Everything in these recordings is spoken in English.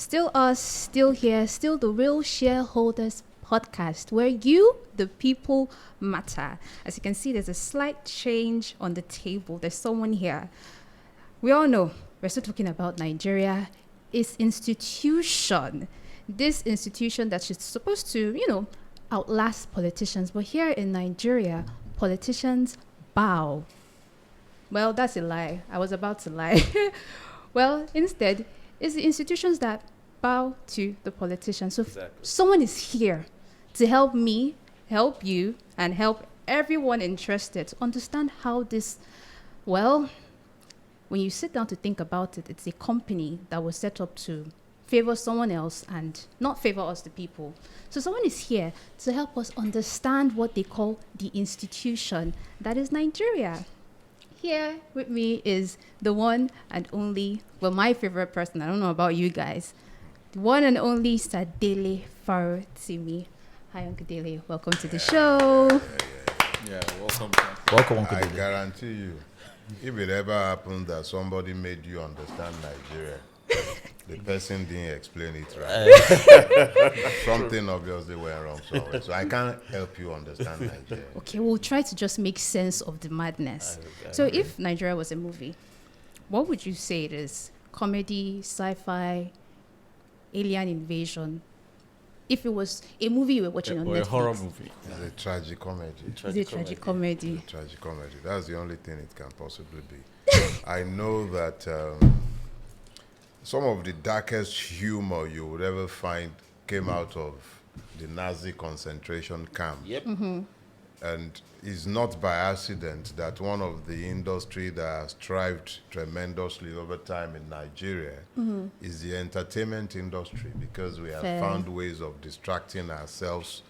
Still us, still here, still the Real Shareholders Podcast, where you, the people, matter. As you can see, there's a slight change on the table. There's someone here. We all know we're still talking about Nigeria. It's institution. This institution that is supposed to, outlast politicians. But here in Nigeria, politicians bow. Well, that's a lie. I was about to lie. Well, instead, it's the institutions that bow to the politicians. So someone is here to help me, help you, and help everyone interested to understand how this, when you sit down to think about it, it's a company that was set up to favor someone else and not favor us, the people. So someone is here to help us understand what they call the institution that is Nigeria. Here with me is the one and only, my favorite person. I don't know about you guys. The one and only Sir Dele Farotimi. Hi, Uncle Dele. Welcome to the show. Yeah, welcome. Welcome, Uncle I Dele. guarantee you, if it ever happened that somebody made you understand Nigeria, the person didn't explain it right. Something obviously went wrong somewhere. So I can't help you understand Nigeria. Okay, we'll try to just make sense of the madness. So if Nigeria was a movie, what would you say it is? Comedy, sci-fi, alien invasion? If it was a movie you were watching on Or Netflix. a horror movie. It's a tragicomedy. Is it tragicomedy? Tragicomedy. That's the only thing it can possibly be. I know that some of the darkest humor you would ever find came out of the Nazi concentration camp. Yep. And it's not by accident that one of the industry that has thrived tremendously over time in Nigeria is the entertainment industry, because we have Fair. found ways of distracting ourselves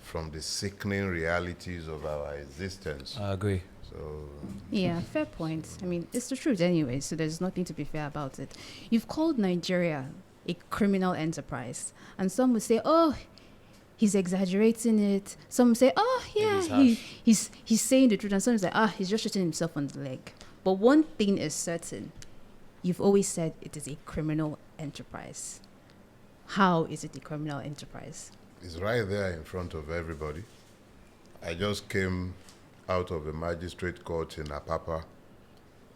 from the sickening realities of our existence. I agree. So Yeah, fair point. I mean, it's the truth anyway, so there's nothing to be fair about it. You've called Nigeria a criminal enterprise, and some would say, oh, he's exaggerating it. Some say, oh, yeah, he's saying the truth, and some say, he's just shooting himself on the leg. But one thing is certain. You've always said it is a criminal enterprise. How is it a criminal enterprise? it's right there in front of everybody. I just came out of a magistrate court in Apapa,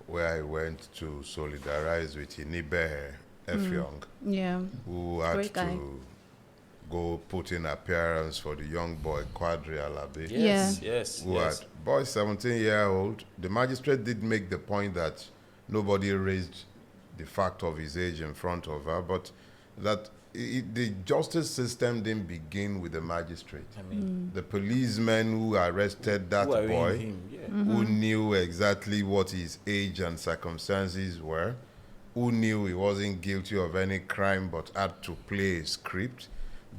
where I went to solidarize with Inibehe Effiong, Yeah. who had Great guy. to go put in appearance for the young boy Quadri Alabi, Yes. who had boy 17-year-old. The magistrate did make the point that nobody raised the fact of his age in front of her, but that the justice system didn't begin with the magistrate. I mean, The policemen who arrested that who are boy, in him? Yeah. who knew exactly what his age and circumstances were, who knew he wasn't guilty of any crime but had to play a script,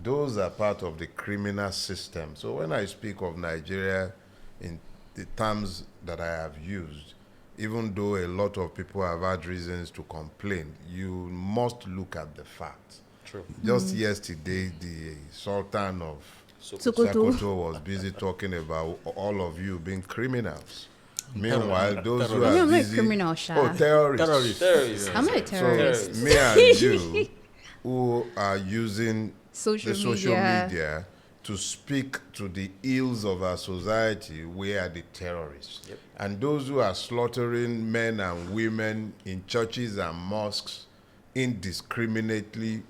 those are part of the criminal system. So when I speak of Nigeria in the terms that I have used, even though a lot of people have had reasons to complain, you must look at the facts. True. Just yesterday, the Sultan of Sokoto. Sokoto was busy talking about all of you being criminals. Meanwhile, those who I mean, are I'm not a busy... criminal, Sha. Oh, terrorists. Terrorists. I'm not a terrorist. So me and you, who are using Social the social media. media to speak to the ills of our society, we are the terrorists. Yep. And those who are slaughtering men and women in churches and mosques indiscriminately,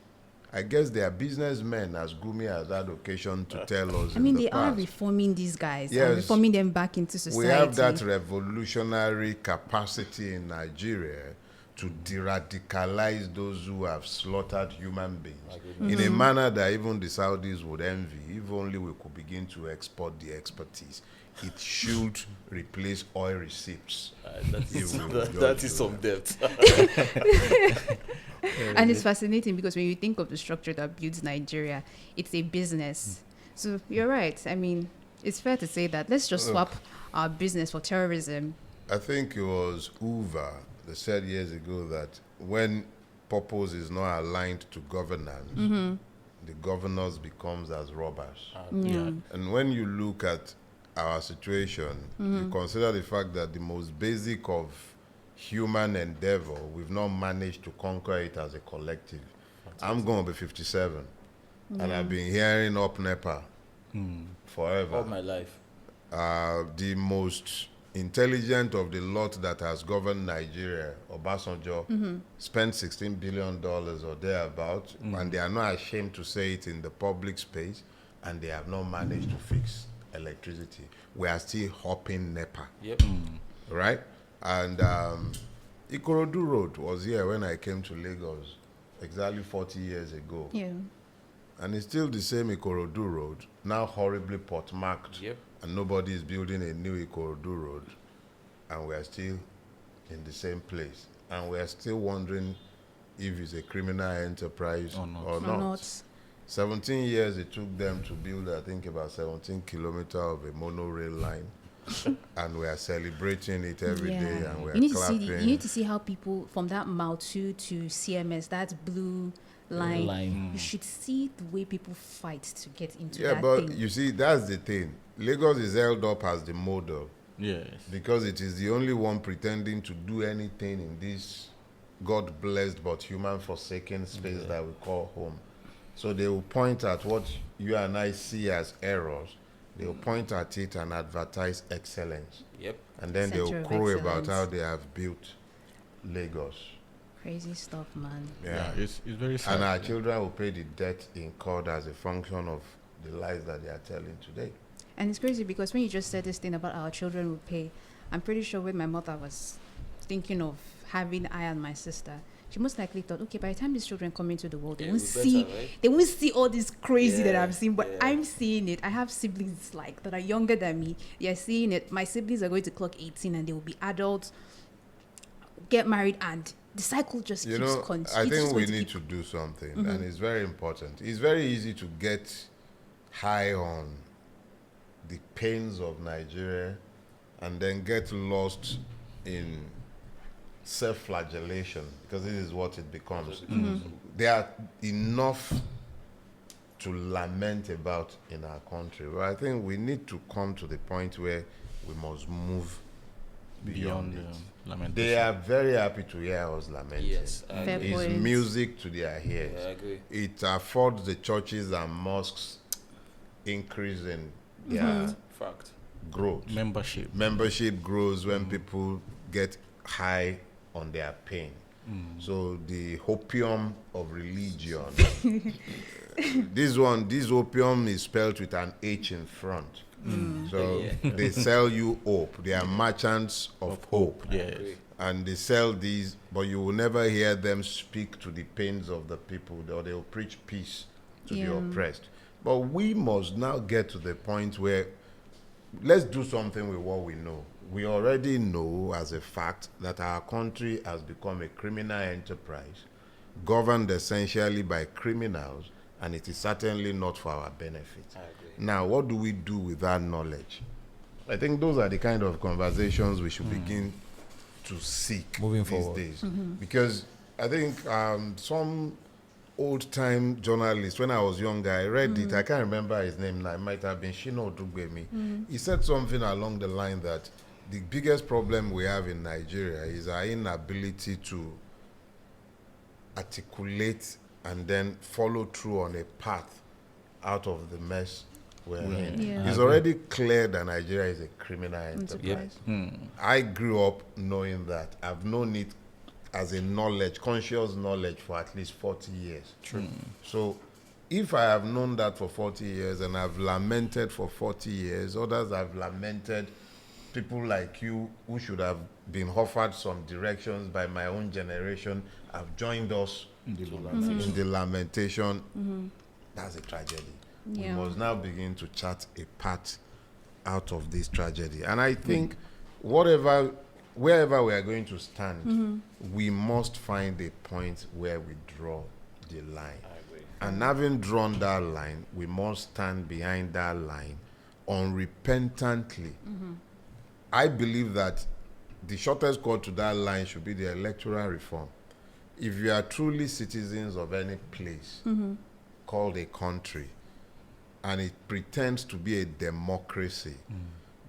I guess they are businessmen, as Gumi has had occasion to tell us. I mean, in the they are past. reforming these guys. Yes. And reforming them back into society. We have that revolutionary capacity in Nigeria to de-radicalize those who have slaughtered human beings in a manner that even the Saudis would envy, if only we could begin to export the expertise. It should replace oil receipts. That is some depth. And it's fascinating because when you think of the structure that builds Nigeria, it's a business. So you're right. I mean, it's fair to say that let's just swap our business for terrorism. I think it was Hoover that said years ago that when purpose is not aligned to governance, the governors becomes as robbers. Yeah. And when you look at our situation, you consider the fact that the most basic of human endeavor, we've not managed to conquer it as a collective. I'm going to be 57. And I've been hearing up NEPA forever. All my life. The most intelligent of the lot that has governed Nigeria, Obasanjo, spent $16 billion or thereabout, and they are not ashamed to say it in the public space, and they have not managed to fix electricity. We are still hopping NEPA. Yep. Right? And Ikorodu Road was here when I came to Lagos exactly 40 years ago. Yeah. And it's still the same Ikorodu Road, now horribly pot-marked. Yep. And nobody is building a new Ikorodu Road. And we are still in the same place. And we are still wondering if it's a criminal enterprise or not. 17 years it took them to build, I think, about 17 kilometers of a monorail line. And we are celebrating it every day, and we are clapping. You need to see how people from that Mautu to CMS, that blue line. You should see the way people fight to get into that but thing. you see, that's the thing. Lagos is held up as the model. Yes. Because it is the only one pretending to do anything in this God-blessed but human-forsaken space that we call home. So they will point at what you and I see as errors. They will point at it and advertise excellence. Yep. And then they Center will of crow about excellence. how they have built Lagos. Crazy stuff, man. Yeah. It's very sad. And our children will pay the debt incurred as a function of the lies that they are telling today. And it's crazy because when you just said this thing about our children will pay, I'm pretty sure when my mother was thinking of having I and my sister, she most likely thought, okay, by the time these children come into the world, they won't see all this crazy that I've seen. But I'm seeing it. I have siblings like that are younger than me. They're seeing it. My siblings are going to clock 18 and they will be adults, get married, and the cycle just keeps continuing. I think we need to do something, and it's very important. It's very easy to get high on the pains of Nigeria and then get lost in self-flagellation, because this is what it becomes. There are enough to lament about in our country, but I think we need to come to the point where we must move beyond it. Lamentation. They are very happy to hear us lamenting. Yes, I Fair agree. It's point. music to their ears. Yeah, I agree. It affords the churches and mosques increase in their Fact. growth. Membership. Grows when people get high on their pain. So the opium of religion. This opium is spelled with an H in front. So they sell you hope. They are merchants of hope. Yes. And they sell these, but you will never hear them speak to the pains of the people, or they will preach peace to the oppressed. But we must now get to the point where let's do something with what we know. We already know as a fact that our country has become a criminal enterprise, governed essentially by criminals, and it is certainly not for our benefit. I agree. Now, what do we do with that knowledge? I think those are the kind of conversations we should begin to seek Moving these forward. days. Because I think some old-time journalist, when I was younger, I read it. I can't remember his name now. It might have been Shino Odugbemi. He said something along the line that the biggest problem we have in Nigeria is our inability to articulate and then follow through on a path out of the mess we're in. Yeah. It's already clear that Nigeria is a criminal enterprise. I grew up knowing that. I've known it as a knowledge, conscious knowledge, for at least 40 years. True. So if I have known that for 40 years and I've lamented for 40 years, others have lamented, people like you who should have been offered some directions by my own generation have joined us in the lamentation. That's a tragedy. Yeah. We must now begin to chart a path out of this tragedy. And I think wherever we are going to stand, we must find a point where we draw the line. I agree. And having drawn that line, we must stand behind that line unrepentantly. I believe that the shortest cut to that line should be the electoral reform. If you are truly citizens of any place called a country, and it pretends to be a democracy,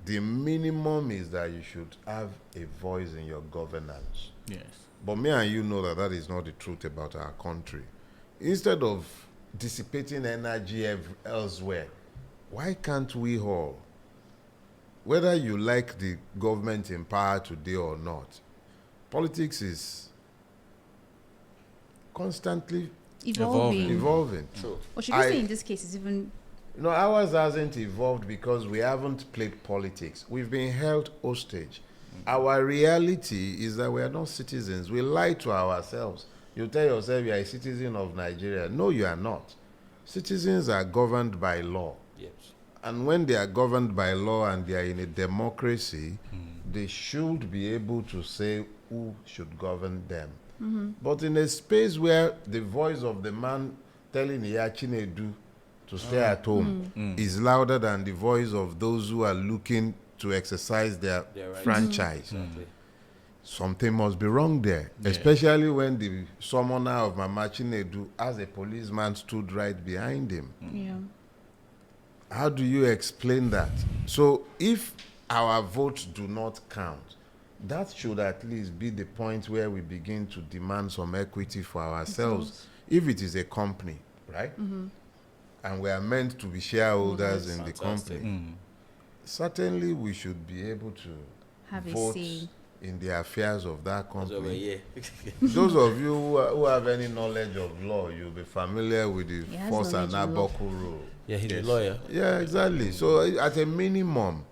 the minimum is that you should have a voice in your governance. Yes. But me and you know that that is not the truth about our country. instead of dissipating energy elsewhere, why can't we all, whether you like the government in power today or not, politics is constantly evolving. True. Or should we say in this case it's even... No, ours hasn't evolved because we haven't played politics. We've been held hostage. Our reality is that we are not citizens. We lie to ourselves. You tell yourself you are a citizen of Nigeria. No, you are not. Citizens are governed by law. Yes. And when they are governed by law and they are in a democracy, they should be able to say who should govern them. But in a space where the voice of the man telling Iyachinedu to stay at home is louder than the voice of those who are looking to exercise their franchise, something must be wrong there, especially when the summoner of Mama Chinedu as a policeman stood right behind him. Yeah. How do you explain that? So if our votes do not count, that should at least be the point where we begin to demand some equity for ourselves. If it is a company, right? And we are meant to be shareholders in the company, certainly we should be able to Have a vote say in the affairs of that So we're company. here. Those of you who have any knowledge of law, you'll be familiar with the He has force and knowledge of law. Abaku rule. Yeah, he's a lawyer. Yeah, exactly. So at a minimum,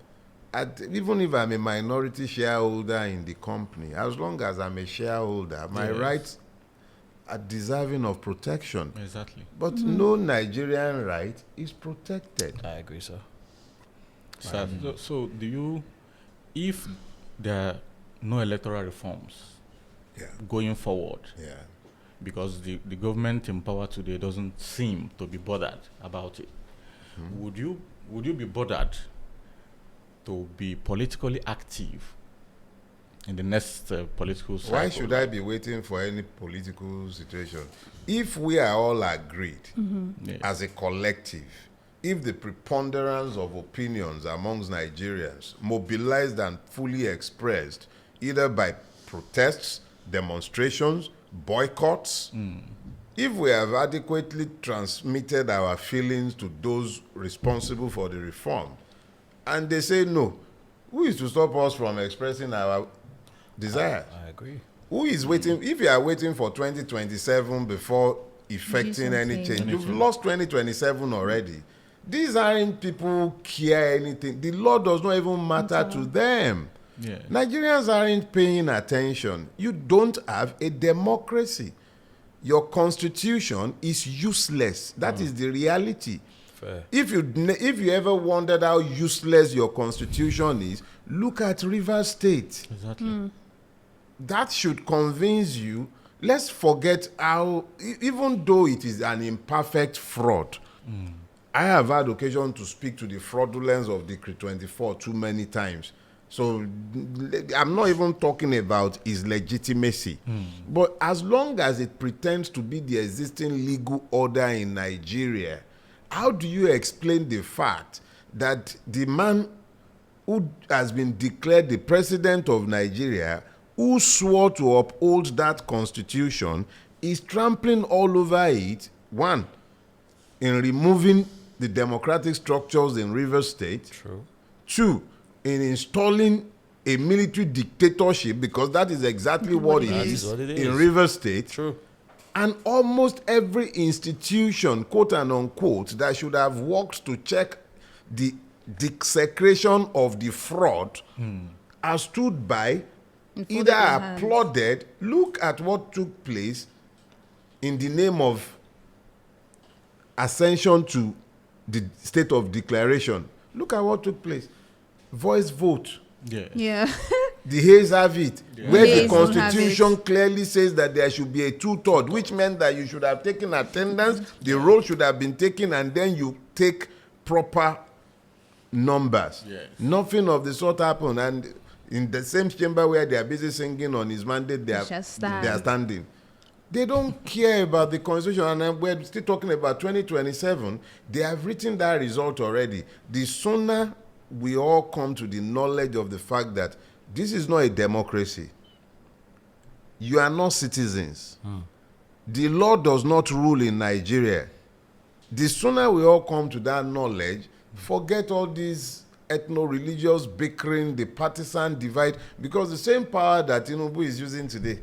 even if I'm a minority shareholder in the company, as long as I'm a shareholder, my rights are deserving of protection. Exactly. But no Nigerian right is protected. I agree, sir. So do you, if there are no electoral reforms going forward, because the government in power today doesn't seem to be bothered about it, would you be bothered to be politically active in the next political cycle? Why should I be waiting for any political situation? If we are all agreed as a collective, if the preponderance of opinions amongst Nigerians mobilized and fully expressed either by protests, demonstrations, boycotts, if we have adequately transmitted our feelings to those responsible for the reform, and they say no, who is to stop us from expressing our desire? I agree. Who is waiting? If you are waiting for 2027 before effecting any change, you've lost 2027 already. These aren't people who care anything. The law does not even matter to them. Yeah. Nigerians aren't paying attention. You don't have a democracy. Your constitution is useless. That is the reality. Fair. If you ever wondered how useless your constitution is, look at Rivers State. Exactly. That should convince you. Let's forget how, even though it is an imperfect fraud, I have had occasion to speak to the fraudulence of Decree 24 too many times. So I'm not even talking about its legitimacy. But as long as it pretends to be the existing legal order in Nigeria, how do you explain the fact that the man who has been declared the president of Nigeria, who swore to uphold that constitution, is trampling all over it, one, in removing the democratic structures in Rivers State. True. Two, in installing a military dictatorship, because that is exactly what it is in Rivers State. True. And almost every institution, quote and unquote, that should have worked to check the desecration of the fraud has stood by, either applauded. Look at what took place in the name of ascension to the state of declaration. Look at what took place. Voice vote. Yeah. The Hayes have it, where the Hayes will have constitution clearly says that there should be a 2/3, which meant that you should have taken attendance, the roll should have been taken, and then you take proper numbers. Yes. Nothing of the sort happened, and in the same chamber where they are busy singing on his mandate, they are standing. They don't care about the constitution, and we're still talking about 2027. They have written that result already. The sooner we all come to the knowledge of the fact that this is not a democracy, you are not citizens, The law does not rule in Nigeria. The sooner we all come to that knowledge, forget all these ethno-religious bickering, the partisan divide, because the same power that Tinubu is using today,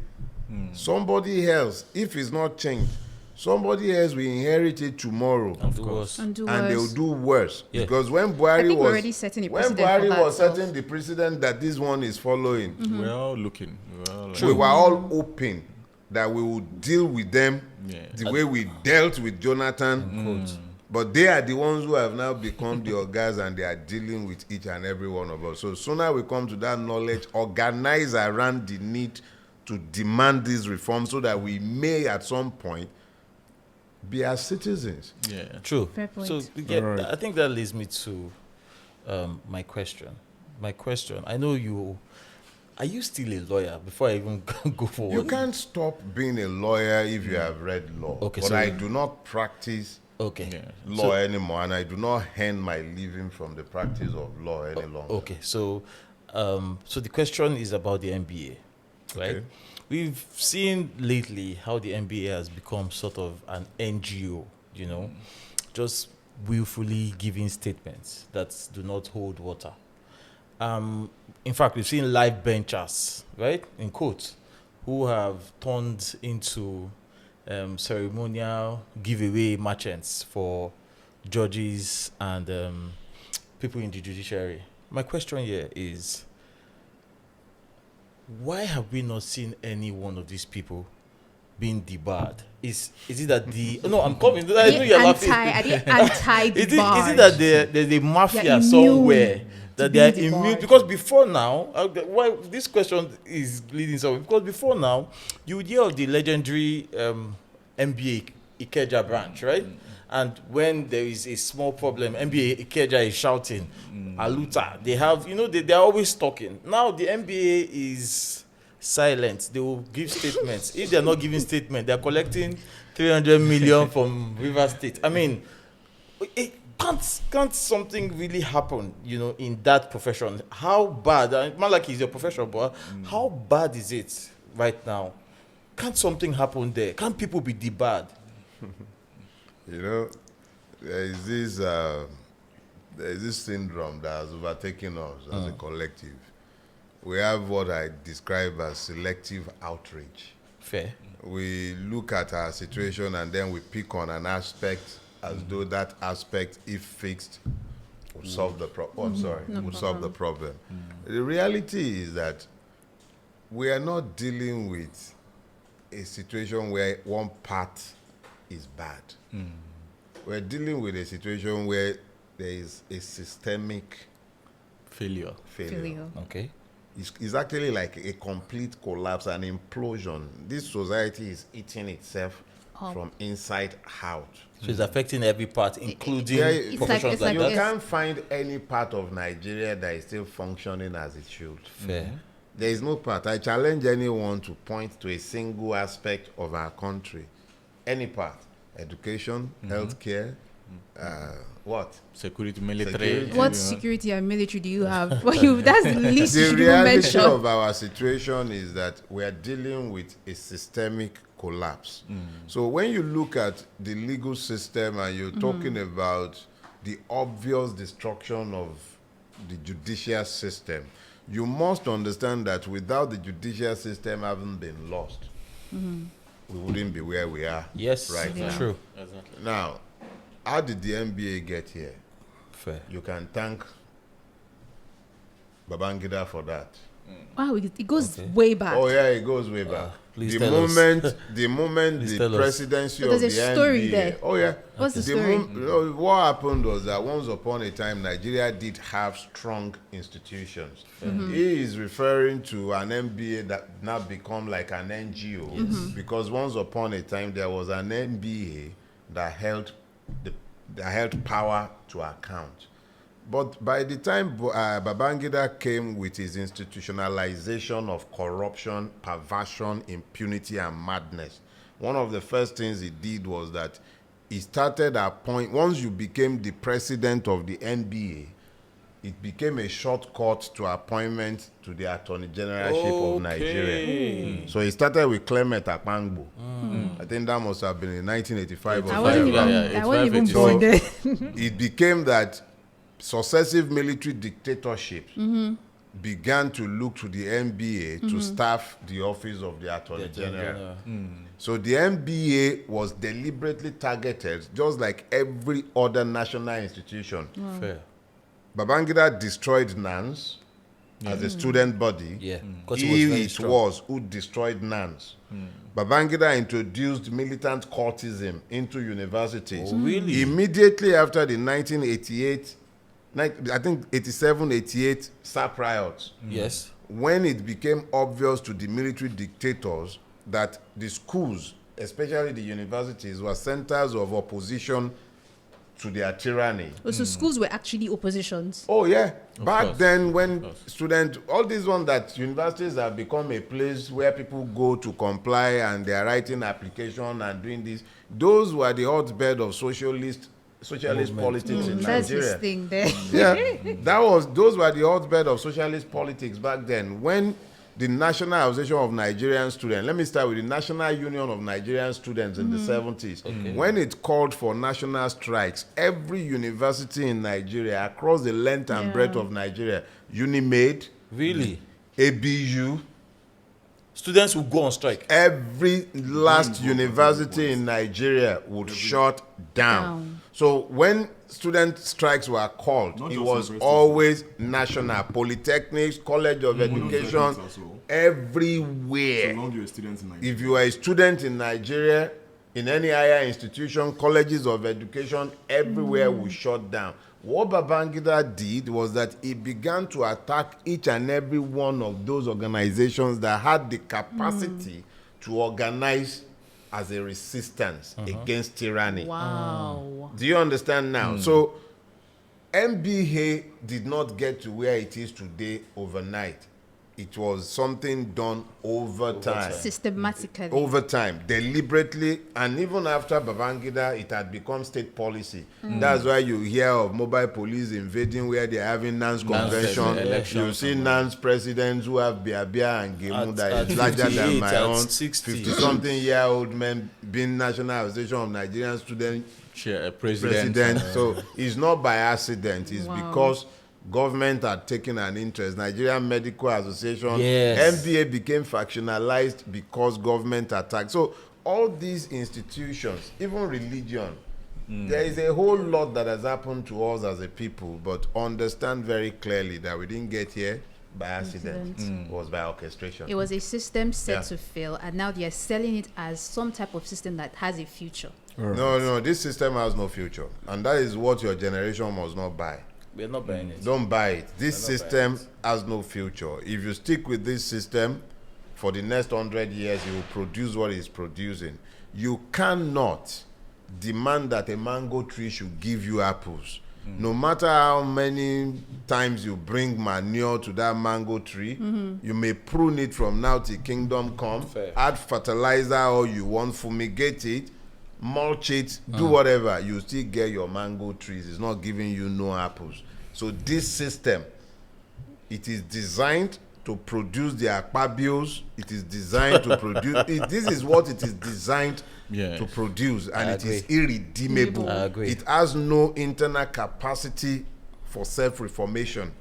somebody else, if it's not changed, somebody else will inherit it tomorrow. Of course. And They will do worse. Yeah. Because when I Buhari think we're was already setting a when precedent Buhari for that, was so- setting the precedent that this one is following, We're all looking. we were all hoping that we would deal with them the way we dealt with Jonathan. But they are the ones who have now become the organs, and they are dealing with each and every one of us. So sooner we come to that knowledge, organize around the need to demand these reforms so that we may at some point be as citizens. Yeah. True. Fair point. So Alright. I think that leads me to my question. I know you. Are you still a lawyer? Before I even go forward, You can't stop being a lawyer if you have read law. Okay, but so- I do not practice Okay. Yeah. law anymore, and I do not earn my living from the practice of law any longer. Okay. So the question is about the NBA, right? Okay. We've seen lately how the NBA has become sort of an NGO, just willfully giving statements that do not hold water. In fact, we've seen live benchers, right, in quotes, who have turned into ceremonial giveaway merchants for judges and people in the judiciary. My question here is, why have we not seen any one of these people being debarred? Is it that the no? I'm coming. I know you're laughing. Are they anti-debarred? Is it that there's a mafia They're immune somewhere that they are being immune? debarred. Because before now, why this question is leading somewhere? Because before now, you would hear of the legendary NBA Ikeja branch, right? And when there is a small problem, NBA Ikeja is shouting, Aluta. They have, they're always talking. Now the NBA is silent. They will give statements. If they're not giving statement, they're collecting 300 million from River State. I mean, can't something really happen, in that profession? How bad? Malaki is your profession, but how bad is it right now? Can't something happen there? Can't people be debarred? There is this syndrome that has overtaken us as a collective. We have what I describe as selective outrage. Fair. We look at our situation and then we pick on an aspect as though that aspect, if fixed, would solve the problem. Would solve the problem. The reality is that we are not dealing with a situation where one part is bad. We're dealing with a situation where there is a systemic Failure. failure. Okay. It's actually like a complete collapse, an implosion. This society is eating itself from inside out. So it's affecting every part, including It's professions it's like You that. can't find any part of Nigeria that is still functioning as it should. Fair. There is no part. I challenge anyone to point to a single aspect of our country. Any part. Education, healthcare, what? Security, military. Security. What security and military do you have? That's the least The you reality mention. of our situation is that we are dealing with a systemic collapse. So when you look at the legal system and you're talking about the obvious destruction of the judicial system, you must understand that without the judicial system having been lost, we wouldn't be where we are Yes. right now. True. Exactly. Now, how did the NBA get here? Fair. You can thank Babangida for that. Wow, it goes Okay. way back. Oh yeah, it goes way back. please the tell us. moment Please the tell us. presidency So of there's the a story NBA. there. Oh yeah. What's the story? What happened was that once upon a time, Nigeria did have strong institutions. He is referring to an NBA that now become like an NGO because once upon a time there was an NBA that held power to account. But by the time Babangida came with his institutionalization of corruption, perversion, impunity, and madness, one of the first things he did was that he started once you became the president of the NBA, it became a shortcut to appointment to the Attorney Generalship of Nigeria. So it started with Clement Akpangbo. I think that must have been in 1985 or I wasn't even born there. It became that successive military dictatorships began to look to the NBA to staff the office of the Attorney General. So the NBA was deliberately targeted, just like every other national institution. Fair. Babangida destroyed NANS as a student body. It was who destroyed NANS. Babangida introduced militant cultism into universities. Oh, really? Immediately after the 1988, I think 87, 88 SAP riots. Yes. When it became obvious to the military dictators that the schools, especially the universities, were centers of opposition to their tyranny. So schools were actually oppositions. Oh yeah. Back course. then when students, all these ones that universities have become a place where people go to comply and they're writing application and doing this, those were the hotbed of socialist politics in That's his Nigeria. thing there. Yeah, those were the hotbed of socialist politics back then. When the National Association of Nigerian Students, let me start with the National Union of Nigerian Students in the 70s. When it called for national strikes, every university in Nigeria, across the length and breadth of Nigeria, UNIMAID, Really? ABU, Students will go on strike. every last university in Nigeria would shut down. So when student strikes were called, Not it just was universities. always national. Polytechnics, College of Education, as well. everywhere. So long you're a student in Nigeria. If you are a student in Nigeria, in any higher institution, colleges of education, everywhere will shut down. What Babangida did was that he began to attack each and every one of those organizations that had the capacity to organize as a resistance against tyranny. Wow. Do you understand now? So MBA did not get to where it is today overnight. It was something done over time. Systematically. Over time, deliberately, and even after Babangida, it had become state policy. That's why you hear of mobile police invading where they're having NANS convention. You see NANS presidents who have Biabia and Gemu that is larger than my own 50-something-year-old men being National Association of Nigerian Students president. So it's not by accident. It's because government had taken an interest. Nigerian Medical Association, NBA became factionalized because government attacked. So all these institutions, even religion, there is a whole lot that has happened to us as a people, but understand very clearly that we didn't get here by accident. It was by orchestration. It was a system set to fail, and now they are selling it as some type of system that has a future. No, this system has no future. And that is what your generation must not buy. We're not buying it. Don't buy it. This system has no future. If you stick with this system for the next 100 years, it will produce what it's producing. You cannot demand that a mango tree should give you apples. No matter how many times you bring manure to that mango tree, you may prune it from now till kingdom come, add fertilizer all you want, fumigate it, mulch it, do whatever, you still get your mango trees. It's not giving you no apples. So this system, it is designed to produce the akpabios. It is designed to produce. This is what it is designed to produce, and it is irredeemable. It has no internal capacity for self-reformation.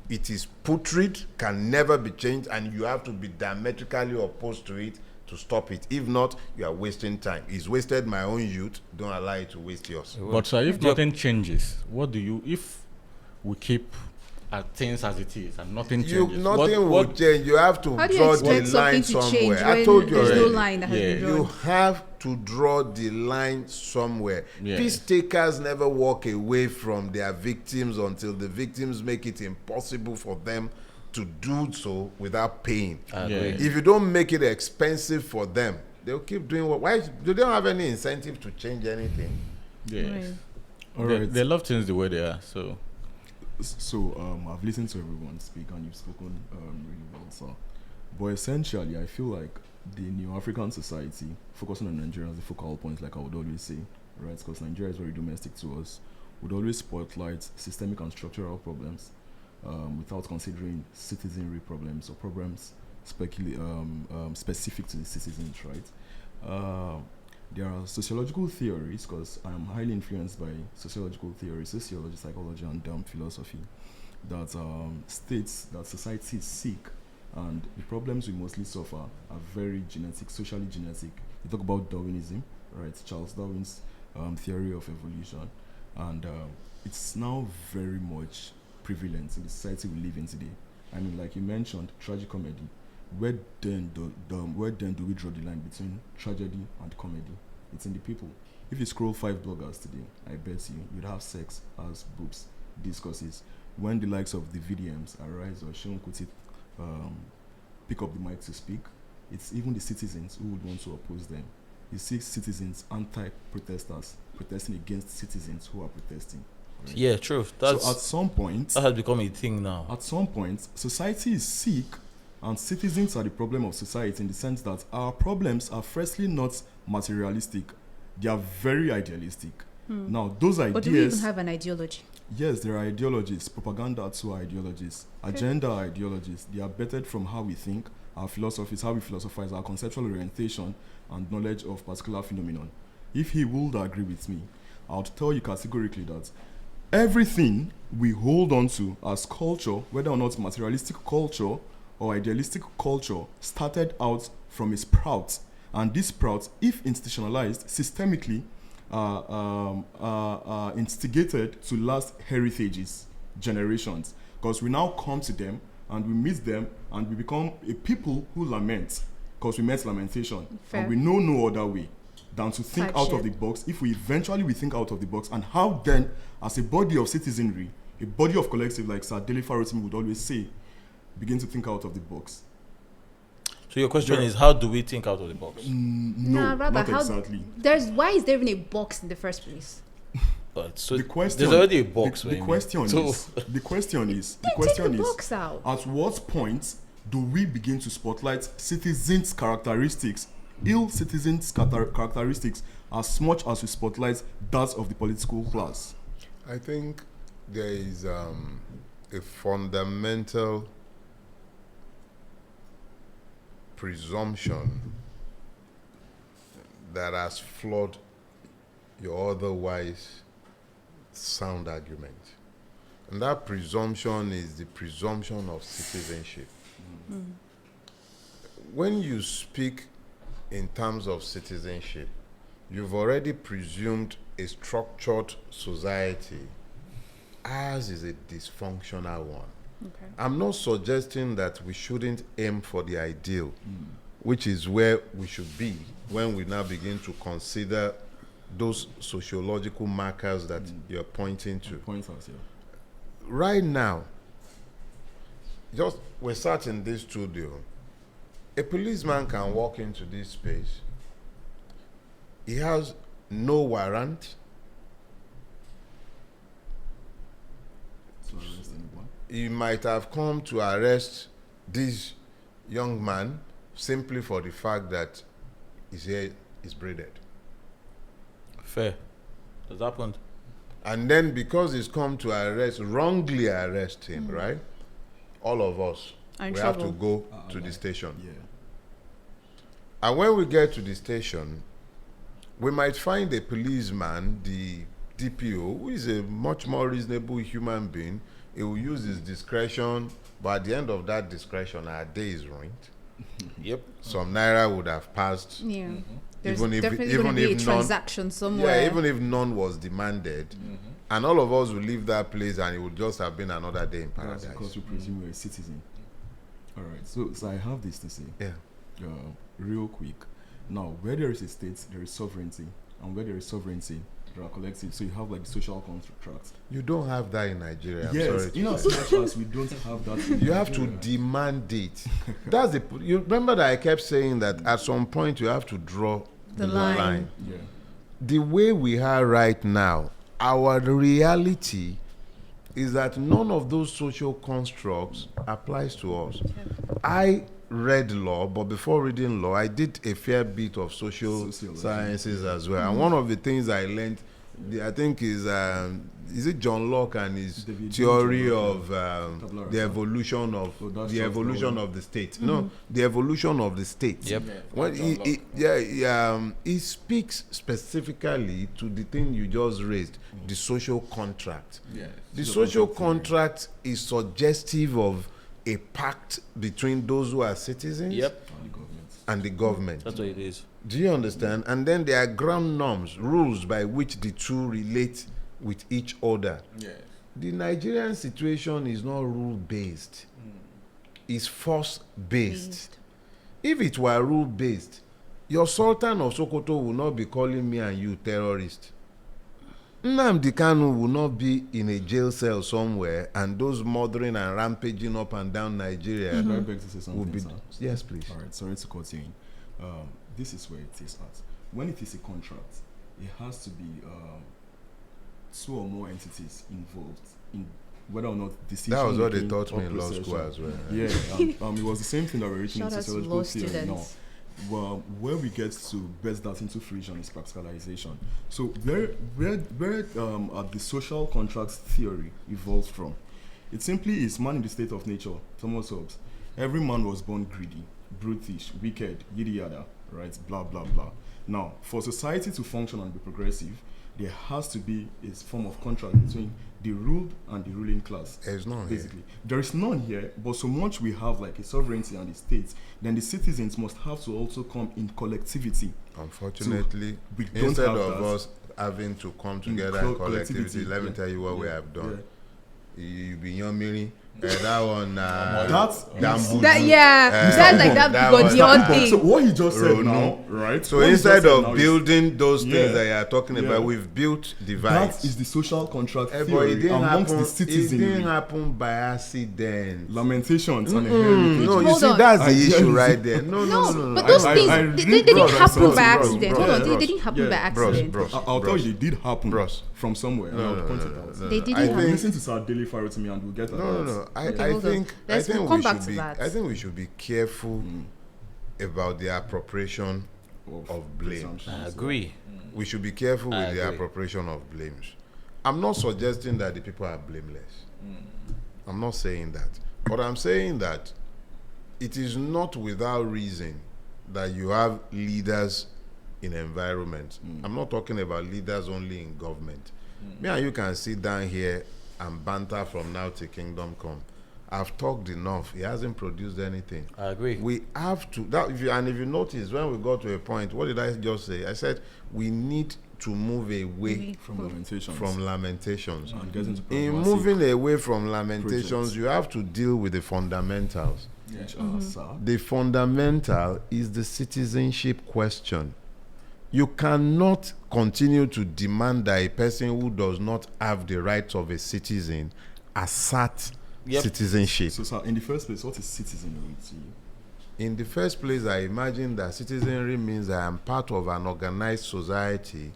It is putrid, can never be changed, and you have to be diametrically opposed to it to stop it. If not, you are wasting time. It's wasted my own youth. Don't allow it to waste yours. But sir, if nothing changes, what do you, if we keep things as it is and nothing changes? Nothing will change. You have to draw the line somewhere. I told you already. No line that has been drawn. You have to draw the line somewhere. Peace takers never walk away from their victims until the victims make it impossible for them to do so without pain. If you don't make it expensive for them, they'll keep doing what. Why? They don't have any incentive to change anything. They love things the way they are. So I've listened to everyone speak, and you've spoken really well, sir. But essentially, I feel like the New African society, focusing on Nigeria as the focal point, like I would always say, right? Because Nigeria is very domestic to us. would always spotlight systemic and structural problems without considering citizenry problems or problems specific to the citizens, right? There are sociological theories, because I am highly influenced by sociological theory, sociology, psychology, and philosophy, that states that society is sick and the problems we mostly suffer are very genetic, socially genetic. You talk about Darwinism, right? Charles Darwin's theory of evolution, and it's now very much prevalent in the society we live in today. I mean, like you mentioned, tragicomedy. Where then do we draw the line between tragedy and comedy? It's in the people. If you scroll 5 bloggers today, I bet you'd have sex, as boobs, discourses. When the likes of the VDMs arise or Seun Kuti pick up the mic to speak, it's even the citizens who would want to oppose them. You see citizens, anti-protesters, protesting against citizens who are protesting. Right? Yeah, true. So at some point, that has become a thing now. At some point, society is sick, and citizens are the problem of society, in the sense that our problems are firstly not materialistic, they are very idealistic. Now, those ideas... But do we even have an ideology? Yes, there are ideologies. Propaganda too are ideologies. Agenda are ideologies. They are bettered from how we think, our philosophies, how we philosophize, our conceptual orientation and knowledge of particular phenomenon. If he would agree with me, I would tell you categorically that everything we hold on to as culture, whether or not materialistic culture or idealistic culture, started out from a sprout. And this sprout, if institutionalized systemically, instigated to last heritages, generations. Because we now come to them and we meet them and we become a people who lament, because we met lamentation. Fair. And we know no other way than to think out of the box. If we eventually think out of the box, and how then, as a body of citizenry, a body of collective, like Sir Dele Farotimi would always say, begin to think out of the box. So your question is, how do we think out of the box? No, rather, not how exactly. Why is there even a box in the first place? So the question, there's already a box. The question is, Take the box out. At what point do we begin to spotlight citizens' characteristics, ill citizens' characteristics, as much as we spotlight that of the political class? I think there is a fundamental presumption that has flawed your otherwise sound argument. And that presumption is the presumption of citizenship. When you speak in terms of citizenship, you've already presumed a structured society. Ours is a dysfunctional one. Okay. I'm not suggesting that we shouldn't aim for the ideal, which is where we should be when we now begin to consider those sociological markers that you're pointing to. Point out, yeah. Right now, we sat in this studio. A policeman can walk into this space. He has no warrant. To arrest anyone. He might have come to arrest this young man simply for the fact that his hair is braided. Fair. Has happened. And then because he's come to wrongly arrest him, right? All of us, we have to go to the station. Yeah. And when we get to the station, we might find a policeman, the DPO, who is a much more reasonable human being. He will use his discretion, but at the end of that discretion, our day is ruined. Yep. Some naira would have passed. Yeah. There's Even if- definitely even going to be a if none- transaction somewhere. Yeah, even if none was demanded, and all of us will leave that place, and it would just have been another day in That's paradise. because we presume we're a citizen. All right. So I have this to say. Yeah. Real quick. Now, where there is a state, there is sovereignty, and where there is sovereignty, there are collectives. So you have like social contracts. You don't have that in Nigeria. I'm Yes, sorry. in as much as we don't have that. In You have to Nigeria. demand it. That's you remember that I kept saying that at some point you have to draw The line. Yeah. The way we are right now, our reality is that none of those social constructs applies to us. I read law, but before reading law, I did a fair bit of social Sociology. sciences as well. And one of the things I learned I think is it John Locke and his David theory John of Locke, the evolution of that's the Charles evolution Darwin. of the state. No, the evolution of the state. Yep. When he speaks specifically to the thing you just raised, the social contract. Yes. The social contract is suggestive of a pact between those who are citizens Yep. And the government. and the government. That's what it is. Do you understand? And then there are ground norms, rules by which the two relate with each other. Yes. The Nigerian situation is not rule-based. It's force-based. If it were rule-based, your Sultan of Sokoto will not be calling me and you terrorists. Nnamdi Kanu will not be in a jail cell somewhere, and those murdering and rampaging up and down Nigeria I beg to say something, would be. sir. Yes, please. All right, sorry to cut you in. This is where it is at. When it is a contract, it has to be two or more entities involved in whether or not decision. That was what they making taught me or in law procession. school as well. Yeah, it was the same thing that we're reaching in Shout out to sociological law theory now. students. Well, where we get to best that into fruition is practicalization. So where the social contracts theory evolves from, it simply is man in the state of nature. Thomas Hobbes. Every man was born greedy, brutish, wicked, yada yada, right? Blah blah blah. Now, for society to function and be progressive, there has to be a form of contract between the ruled and the ruling class. There's none here. Basically, there is none here, but so much we have like a sovereignty and the states, then the citizens must have to also come in collectivity. Unfortunately, we don't instead have of that. us having to come together in collectivity, let me tell you what we have done. You be young that one, That's Dambudu. That's like that Godion thing. So what he just said Ronu. now, right? So what he instead just said of now is- building those things Yeah. that you are talking Yeah. about, we've built divides. that is the social contract But theory it didn't amongst happen. the It citizenry. didn't happen by accident. Lamentations and heritage. No, you Hold see, on. that's I the issue hear you. right there. No. But those I things, read they didn't bros, happen bros, by bros, accident. bros, Hold on, bros. they didn't happen by Yeah. accident. I'll tell you, they did happen Bros. from somewhere. and I'll point it out. They didn't I happen. think- Listen to Sir Dele Farotimi and we'll get at No. that. I Okay, hold on. think Let's come back to that. I think we should be careful about the appropriation of blame. presumptions. I agree. We should be careful I with the agree. appropriation of blames. I'm not suggesting that the people are blameless. I'm not saying that. But I'm saying that it is not without reason that you have leaders in environment. I'm not talking about leaders only in government. Me and you can sit down here and banter from now till kingdom come. I've talked enough. He hasn't produced anything. I agree. We have to if you notice, when we got to a point, what did I just say? I said we need to move away From lamentations. from lamentations. and get into In pragmatic, moving away from lamentations, projects. you have to deal with the fundamentals. which Mm-hmm. are, sir, The fundamental is the citizenship question. You cannot continue to demand that a person who does not have the rights of a citizen assert citizenship. So, sir, in the first place, what is citizenry to you? In the first place, I imagine that citizenry means I am part of an organized society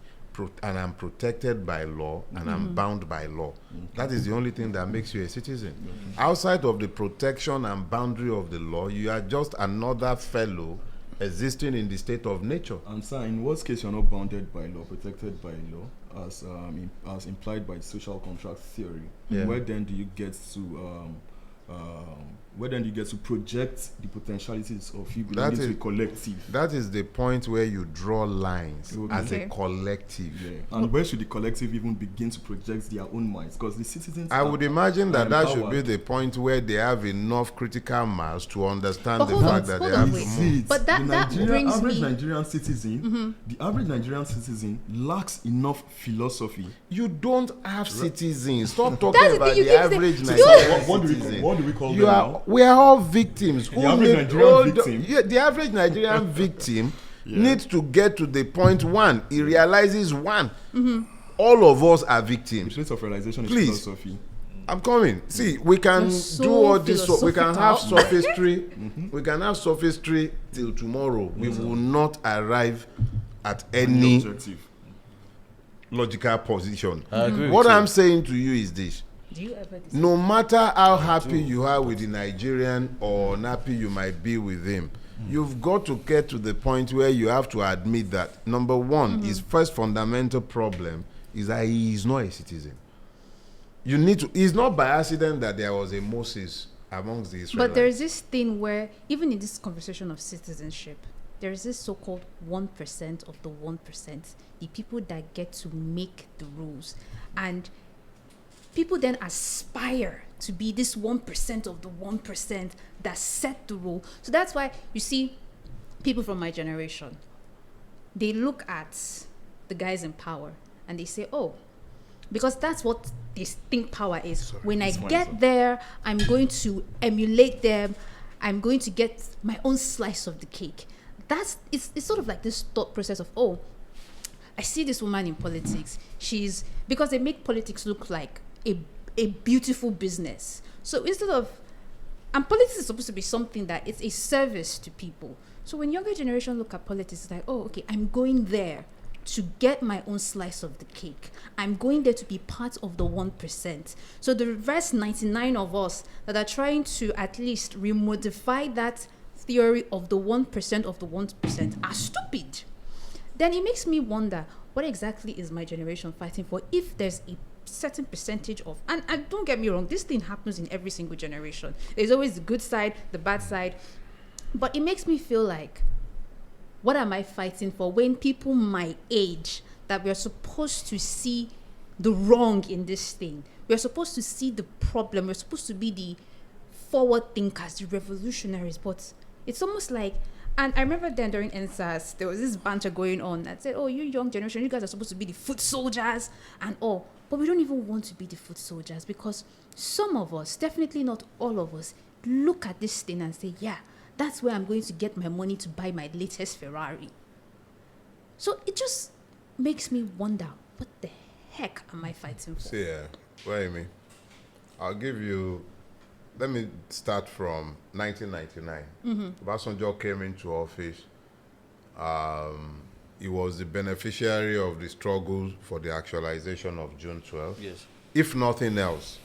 and I'm protected by law and I'm bound by law. That is the only thing that makes you a citizen. Outside of the protection and boundary of the law, you are just another fellow existing in the state of nature. And sir, in what case you're not bounded by law, protected by law, as implied by social contract theory? Yeah. Where then do you get to project the potentialities of you belonging to a collective? That is the point where you draw lines Okay. as a collective. Yeah. And where should the collective even begin to project their own minds? Because the citizens I would imagine are that should be empowered. the point where they have enough critical mass to understand But the hold on, fact that hold they on, have wait. to move. It. But that brings average me- Nigerian citizen, the average Nigerian citizen lacks enough philosophy. You don't have citizens. Stop talking That's the about thing, you the keep saying- average You- Nigerian What do citizen. we call You them are, now? we are all victims. The average Nigerian victim? Yeah, the average Nigerian victim needs to get to the point one. He realizes one. All of us are The victims. place of realization is Please. philosophy. I'm coming. See, we can You're so do all this. So we can have philosophical. sophistry. We can have sophistry till tomorrow. We will not arrive at any Objective. logical position. I agree What with you. I'm saying to you is this. Do you ever decide? No matter how happy you are with the Nigerian or unhappy you might be with him, you've got to get to the point where you have to admit that number one, his first fundamental problem is that he is not a citizen. You need to. It's not by accident that there was a Moses amongst the Israelites. But there is this thing where, even in this conversation of citizenship, there is this so-called 1% of the 1%, the people that get to make the rules. And people then aspire to be this 1% of the 1% that set the rule. So that's why you see people from my generation, they look at the guys in power and they say, oh, because that's what they think power is. Sorry, when I get there, I'm going to emulate them. I'm going to get my own slice of the cake. It's sort of like this thought process of, oh, I see this woman in politics. Because they make politics look like a beautiful business. So instead of, and politics is supposed to be something that it's a service to people. So when younger generation look at politics, it's like, oh, okay, I'm going there to get my own slice of the cake. I'm going there to be part of the 1%. So the rest 99 of us that are trying to at least remodify that theory of the 1% of the 1% are stupid. Then it makes me wonder, what exactly is my generation fighting for if there's a certain percentage of, and don't get me wrong, this thing happens in every single generation. There's always the good side, the bad side. But it makes me feel like, what am I fighting for when people my age, that we're supposed to see the wrong in this thing, we're supposed to see the problem, we're supposed to be the forward thinkers, the revolutionaries, but it's almost like, and I remember then during NSAS, there was this banter going on that said, oh, you young generation, you guys are supposed to be the foot soldiers and all. But we don't even want to be the foot soldiers, because some of us, definitely not all of us, look at this thing and say, yeah, that's where I'm going to get my money to buy my latest Ferrari. So it just makes me wonder, what the heck am I fighting for? See, what I mean, I'll give you, let me start from 1999. Obasanjo came into office. He was the beneficiary of the struggle for the actualization of June 12. Yes. If nothing else,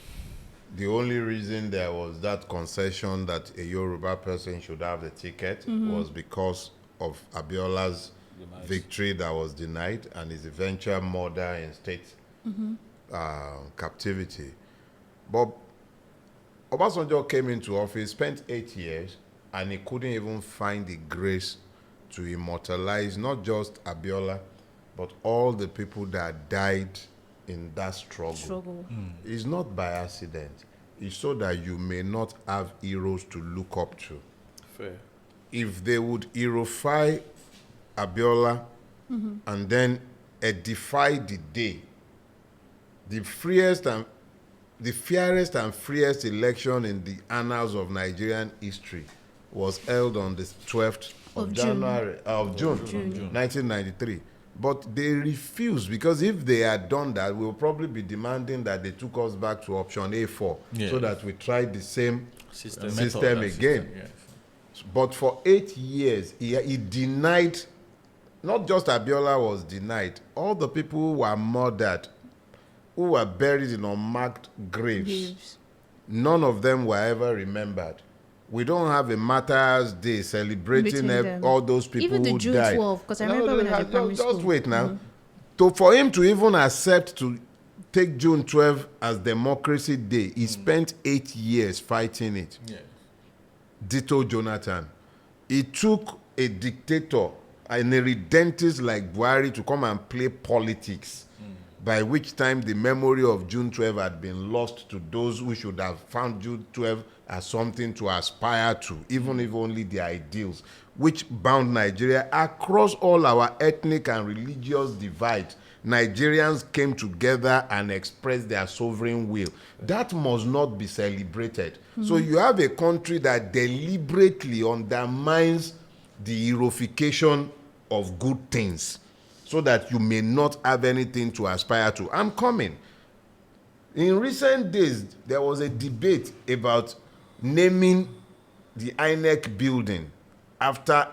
the only reason there was that concession that a Yoruba person should have the ticket was because of Abiola's victory that was denied and his eventual murder in state captivity. But Obasanjo came into office, spent 8 years, and he couldn't even find the grace to immortalize not just Abiola, but all the people that died in that struggle. It's not by accident. It's so that you may not have heroes to look up to. Fair. If they would heroify Abiola and then edify the day, the fairest and freest election in the annals of Nigerian history was held on the 12th of June 1993. But they refused, because if they had done that, we'll probably be demanding that they took us back to option A4 so that we tried the same system again. But for 8 years, he denied, not just Abiola was denied, all the people who were murdered, who were buried in unmarked graves, none of them were ever remembered. We don't have a Martyrs' Day celebrating all those people even who the June died. 12, because I remember when I was in primary school. Just wait now. For him to even accept to take June 12 as Democracy Day, he spent 8 years fighting it. Ditto Jonathan. He took a dictator and a redentist like Buhari to come and play politics, by which time the memory of June 12 had been lost to those who should have found June 12 as something to aspire to, even if only the ideals, which bound Nigeria across all our ethnic and religious divides. Nigerians came together and expressed their sovereign will. That must not be celebrated. So you have a country that deliberately undermines the heroification of good things, so that you may not have anything to aspire to. I'm coming. In recent days, there was a debate about naming the INEC building after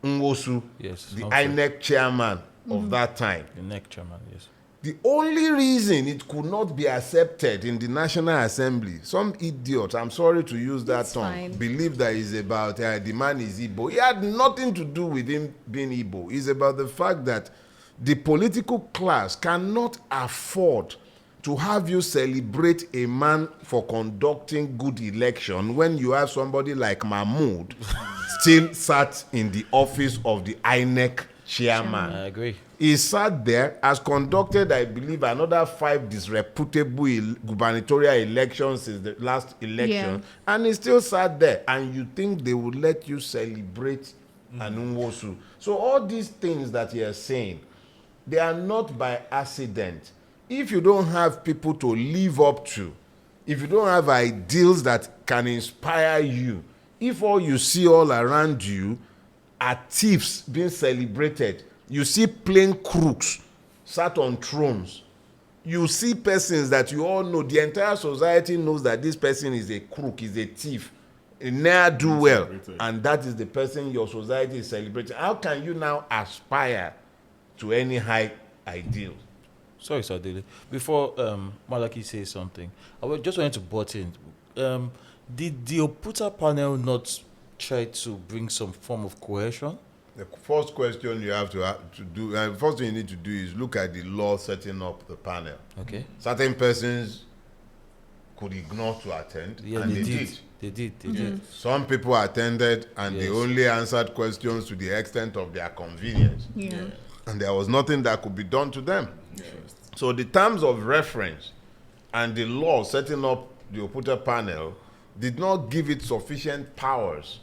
Nwosu, the INEC chairman of that time. The NEC chairman, yes. The only reason it could not be accepted in the National Assembly, some idiot, I'm sorry to use that term, believe that it's about the man is Igbo. It had nothing to do with him being Igbo. It's about the fact that The political class cannot afford to have you celebrate a man for conducting good election when you have somebody like Mahmoud still sat in the office of the INEC chairman. I agree. He sat there, has conducted, I believe, another 5 disreputable gubernatorial elections since the last election, and he still sat there. And you think they would let you celebrate Anunwosu? So all these things that you are saying, they are not by accident. If you don't have people to live up to, if you don't have ideals that can inspire you, if all you see all around you are thieves being celebrated, you see plain crooks sat on thrones, you see persons that you all know, the entire society knows that this person is a crook, is a thief, a ne'er-do-well, and that is the person your society is celebrating. How can you now aspire to any high ideal? Sorry, Sir Dele. Before Malaki says something, I just wanted to butt in. Did the Oputa panel not try to bring some form of cohesion? The first question you have to do, the first thing you need to do is look at the law setting up the panel. Okay. Certain persons could ignore to attend, and they did. They did. Some people attended, and they only answered questions to the extent of their convenience. Yeah. And there was nothing that could be done to them. So the terms of reference and the law setting up the Oputa panel did not give it sufficient powers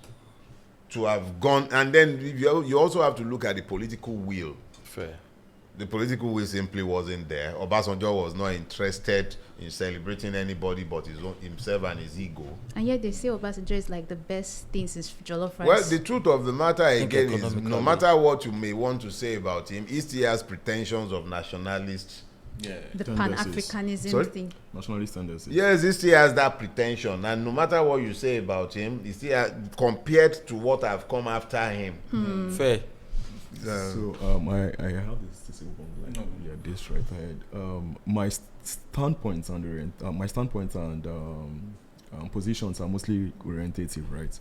to have gone. And then you also have to look at the political will. Fair. The political will simply wasn't there. Obasanjo was not interested in celebrating anybody but himself and his ego. And yet they say Obasanjo is like the best thing since jollof rice. Well, the truth of the matter again is, no matter what you may want to say about him, he still has pretensions of nationalist. The Pan-Africanism thing. Nationalist tendencies. Yes, he still has that pretension, and no matter what you say about him, he still has, compared to what have come after him. Fair. So I have this to say this right ahead. My standpoints and positions are mostly orientative, right?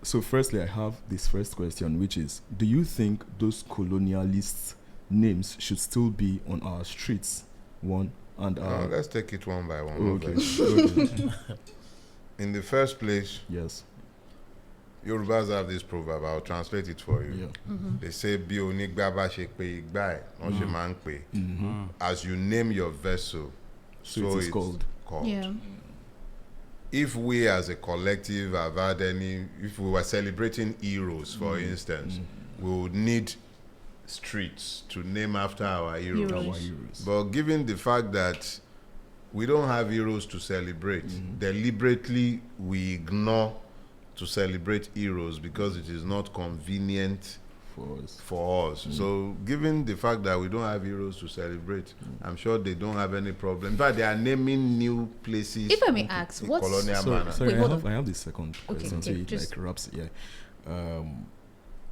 So firstly, I have this first question, which is: do you think those colonialist names should still be on our streets? One and let's take it one by one. Okay. In the first place, yes. Yorubas have this proverb. I'll translate it for you. They say, "Bi onigbaba se pe igba e, won se ma n pe." As you name your vessel, so it's called. Yeah. If we as a collective have had if we were celebrating heroes, for instance, we would need streets to name after our heroes. But given the fact that we don't have heroes to celebrate, deliberately we ignore to celebrate heroes because it is not convenient for us. So given the fact that we don't have heroes to celebrate, I'm sure they don't have any problem. In fact, they are naming new places. If I may ask, what's colonial manner. Sorry, I have this second question, so it like wraps.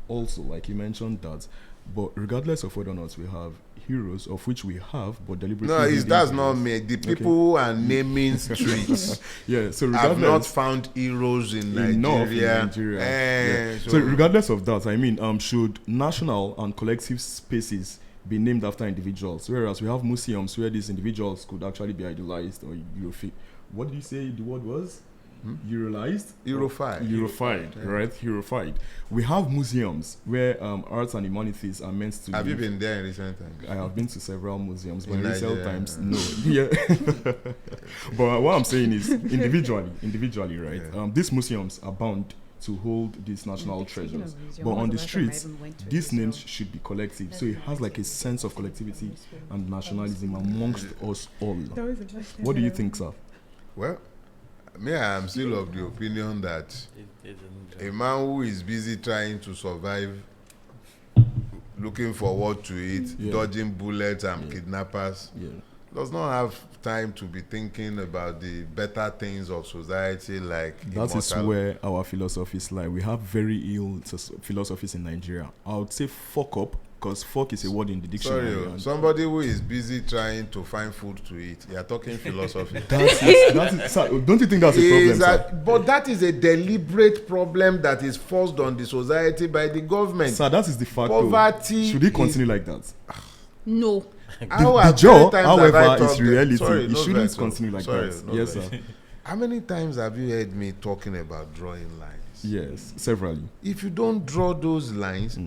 Also, like you mentioned that, but regardless of whether or not we have heroes, of which we have, but deliberately. No, that's not me. The people who are naming streets so regardless, have not found heroes in Nigeria. So regardless of that, I mean, should national and collective spaces be named after individuals, whereas we have museums where these individuals could actually be idolized or what did you say the word was? Eurofied, right? Eurofied. We have museums where arts and humanities are meant to. Have you been there in recent times? I have been to several museums, but in recent times, no. But what I'm saying is, individually, right? Yeah. These museums are bound to hold these national treasures, but on the streets, these names should be collective, so it has like a sense of collectivity and nationalism amongst us all. What do you think, sir? Well, I am still of the opinion that a man who is busy trying to survive, looking forward to it, dodging bullets and kidnappers, does not have time to be thinking about the better things of society like that is where our philosophies lie. We have very ill philosophies in Nigeria. I would say fuck up, because fuck is a word in the dictionary. Sorry, somebody who is busy trying to find food to eat, you are talking philosophy. Sir, don't you think that's a problem, but that is a deliberate problem that is forced on the society by the government. Sir, that is the fact. Poverty. Should it continue like that? No. The job, however, talked is reality. Sorry, It no shouldn't vex, continue like sorry, that. no Yes, vex. sir. How many times have you heard me talking about drawing lines? Yes, severally. If you don't draw those lines,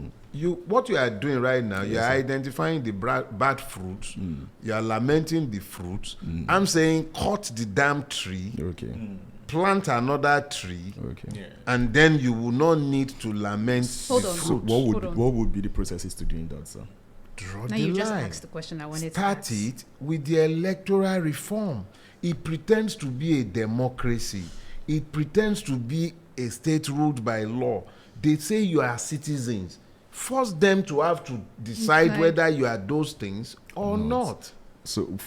what you are doing right now, you are identifying the bad fruits, you are lamenting the fruits. I'm saying cut the damn tree, plant another tree, and then you will not need to lament the fruit. So what would be the processes to doing that, sir? Draw Now the you line. just asked the question I wanted Start to ask. it with the electoral reform. It pretends to be a democracy. It pretends to be a state ruled by law. They say you are citizens. Force them to have to decide whether you are those things or not. So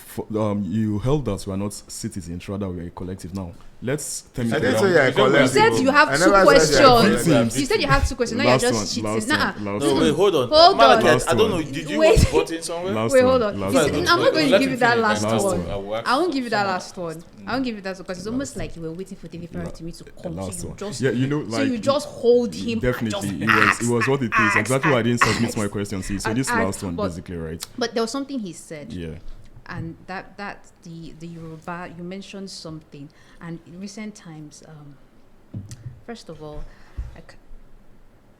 you held that we are not citizens, rather we are a collective. Now let's tell me. I didn't say you are a You collective. said you have I two never said you are a questions. collective. You said you have two questions. Now you're just cheating. No, wait, hold on. Hold on. Malachi, I don't know. Last Did you Wait. vote in somewhere? Wait, hold on. Last You one. see, I'm not going to Let give him you that finish. last Last one. one. I won't give you that last one. I won't give you that because it's almost like you were waiting for Dele Farotimi to come. Last So you one. just, Yeah, you know, so like you just hold him. definitely And it just was what it is. Exactly why I didn't submit ask. my question to you. So this And last one but- basically, right? But there was something he said. Yeah. And that the Yoruba, you mentioned something, and in recent times, first of all,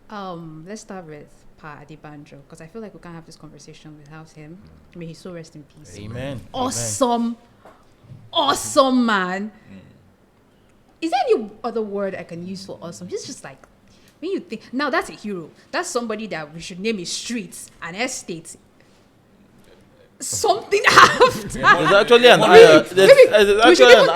let's start with Pa Adebanjo, because I feel like we can't have this conversation without him. May he so rest in peace. Amen. Awesome man. Is there any other word I can use for awesome? He's just like, when you think, now that's a hero. That's somebody that we should name his streets and estates. Something after. There's actually an Adebanjo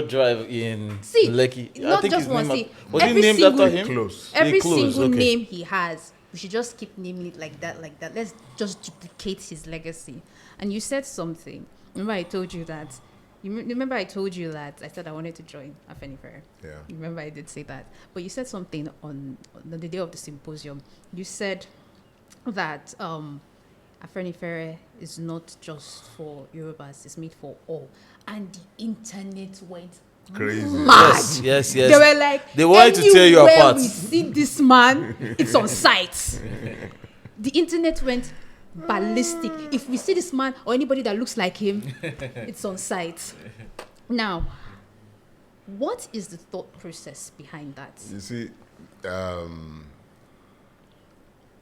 drive in Lekki. Not just one. Was he named after him? Close. Every Close, single okay. name he has, we should just keep naming it like that. Let's just duplicate his legacy. And you said something. Remember I told you that. Remember I told you that I said I wanted to join Afenifere. Yeah. Remember I did say that. But you said something on the day of the symposium. You said that Afenifere is not just for Yorubas, it's made for all. And the internet went Crazy. mad. Yes. They were like, They wanted to tear you "Anywhere apart." we see this man, it's on site. The internet went ballistic. If we see this man or anybody that looks like him, it's on site. Now, what is the thought process behind that? You see,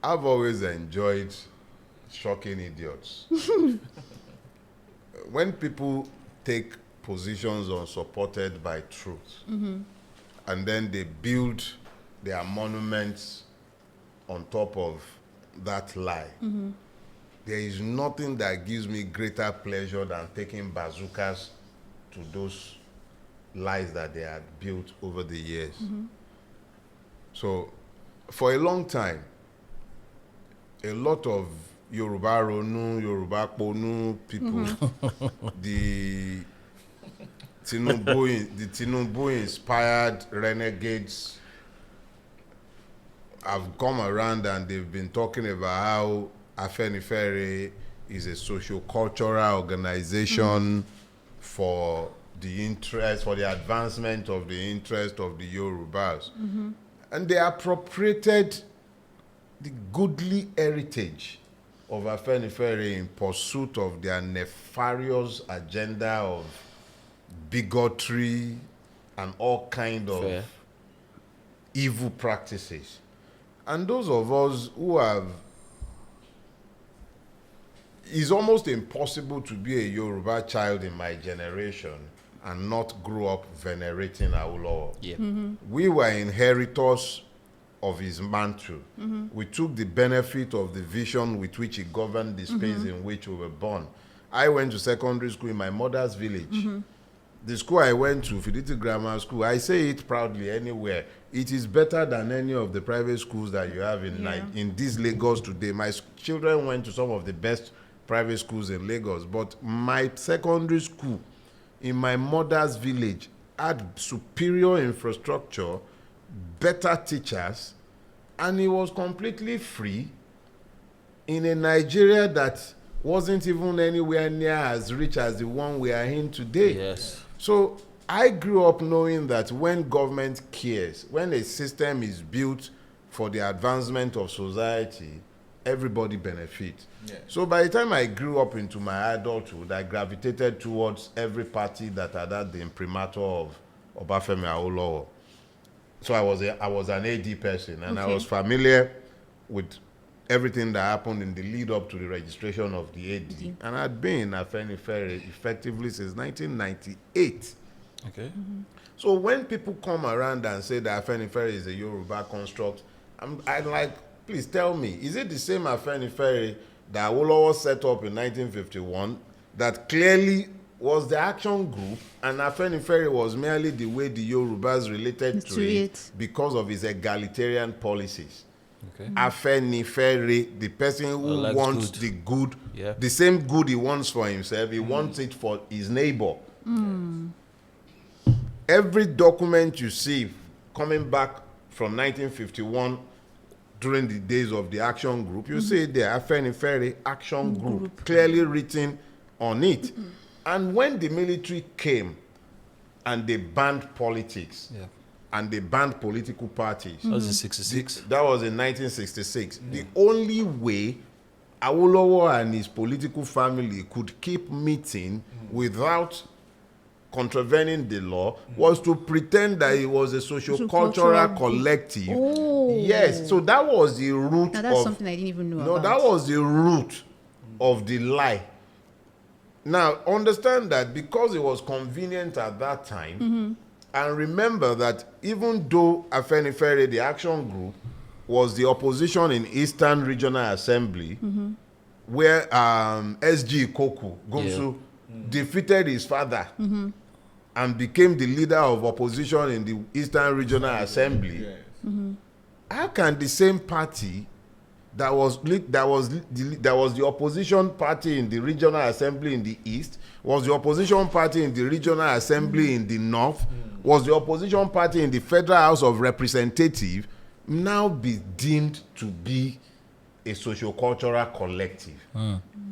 I've always enjoyed shocking idiots. When people take positions unsupported by truth, and then they build their monuments on top of that lie, there is nothing that gives me greater pleasure than taking bazookas to those lies that they had built over the years. So, for a long time, a lot of Yoruba Ronu, Yoruba Ponu people, the Tinubu-inspired renegades have come around and they've been talking about how Afenifere is a socio-cultural organization for the advancement of the interest of the Yorubas. And they appropriated the goodly heritage of Afenifere in pursuit of their nefarious agenda of bigotry and all kind of evil practices. And those of us who have... It's almost impossible to be a Yoruba child in my generation and not grow up venerating Awolowo. Yeah. We were inheritors of his mantle. We took the benefit of the vision with which he governed the space in which we were born. I went to secondary school in my mother's village. The school I went to, Fidelity Grammar School, I say it proudly anywhere. It is better than any of the private schools that you have in this Lagos today. My children went to some of the best private schools in Lagos, but my secondary school in my mother's village had superior infrastructure, better teachers, and it was completely free in a Nigeria that wasn't even anywhere near as rich as the one we are in today. Yes. So I grew up knowing that when government cares, when a system is built for the advancement of society, everybody benefit. Yeah. So by the time I grew up into my adulthood, I gravitated towards every party that had the imprimatur of Obafemi Awolowo. So I was an AD person, and I was familiar with everything that happened in the lead up to the registration of the AD. Mm-hmm. And I'd been in Afenifere effectively since 1998. Okay. Mm-hmm. So when people come around and say that Afenifere is a Yoruba construct, I'm like, please tell me, is it the same Afenifere that Awolowo set up in 1951 that clearly was the action group, and Afenifere was merely the way the Yorubas related to it because of his egalitarian policies? Okay. Afenifere, the person who wants the good, the same good he wants for himself, he wants it for his neighbor. Every document you see coming back from 1951 during the days of the action group, you see the Afenifere action group clearly written on it. And when the military came and they banned politics, and they banned political parties. That was in 66. That was in 1966. The only way Awolowo and his political family could keep meeting without contravening the law was to pretend that it was a socio-cultural collective. Oh. Yes, so that was the root. Now that's something I didn't even know about. No, that was the root of the lie. Now, understand that because it was convenient at that time, and remember that even though Afenifere, the action group, was the opposition in Eastern Regional Assembly, where SG Koku, Gumsu, defeated his father and became the leader of opposition in the Eastern Regional Assembly, how can the same party that was the opposition party in the Regional Assembly in the East, was the opposition party in the Regional Assembly in the North, was the opposition party in the Federal House of Representatives, now be deemed to be a socio-cultural collective?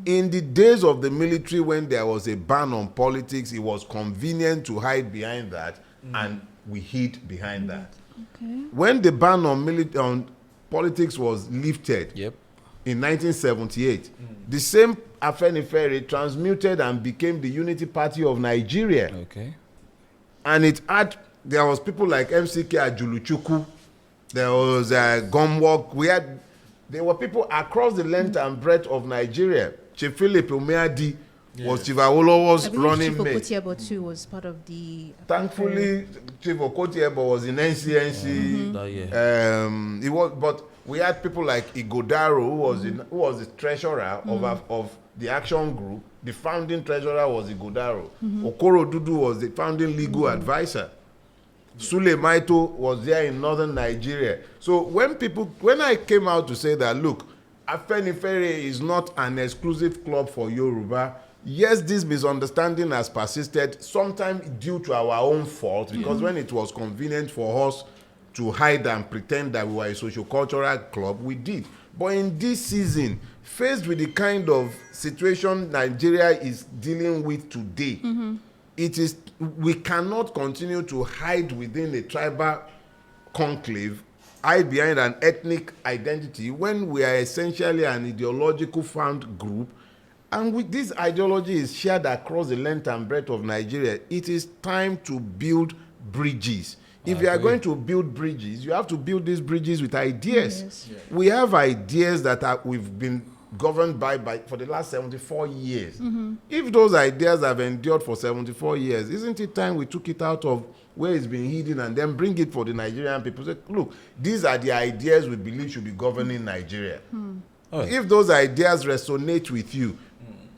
In the days of the military, when there was a ban on politics, it was convenient to hide behind that, and we hid behind that. Okay. When the ban on politics was lifted in 1978, the same Afenifere transmuted and became the Unity Party of Nigeria. Okay. And there was people like MCK Ajuluchukwu, there was Gomwok, there were people across the length and breadth of Nigeria. Chief Philip Umeadi was Chief Awolowo's running mate. Chief Okotiebo too was part of the... Thankfully, Chief Okotiebo was in NCNC. But we had people like Igodaro, who was the treasurer of the action group. The founding treasurer was Igodaro. Okoro Dudu was the founding legal advisor. Sule Maito was there in northern Nigeria. So when I came out to say that, look, Afenifere is not an exclusive club for Yoruba. Yes, this misunderstanding has persisted, sometimes due to our own fault, because when it was convenient for us to hide and pretend that we were a socio-cultural club, we did. But in this season, faced with the kind of situation Nigeria is dealing with today, we cannot continue to hide within a tribal conclave, hide behind an ethnic identity, when we are essentially an ideological found group. And with this ideology is shared across the length and breadth of Nigeria. It is time to build bridges. If you are going to build bridges, you have to build these bridges with ideas. We have ideas that we've been governed by for the last 74 years. If those ideas have endured for 74 years, isn't it time we took it out of where it's been hidden and then bring it for the Nigerian people? Say, look, these are the ideas we believe should be governing Nigeria. If those ideas resonate with you,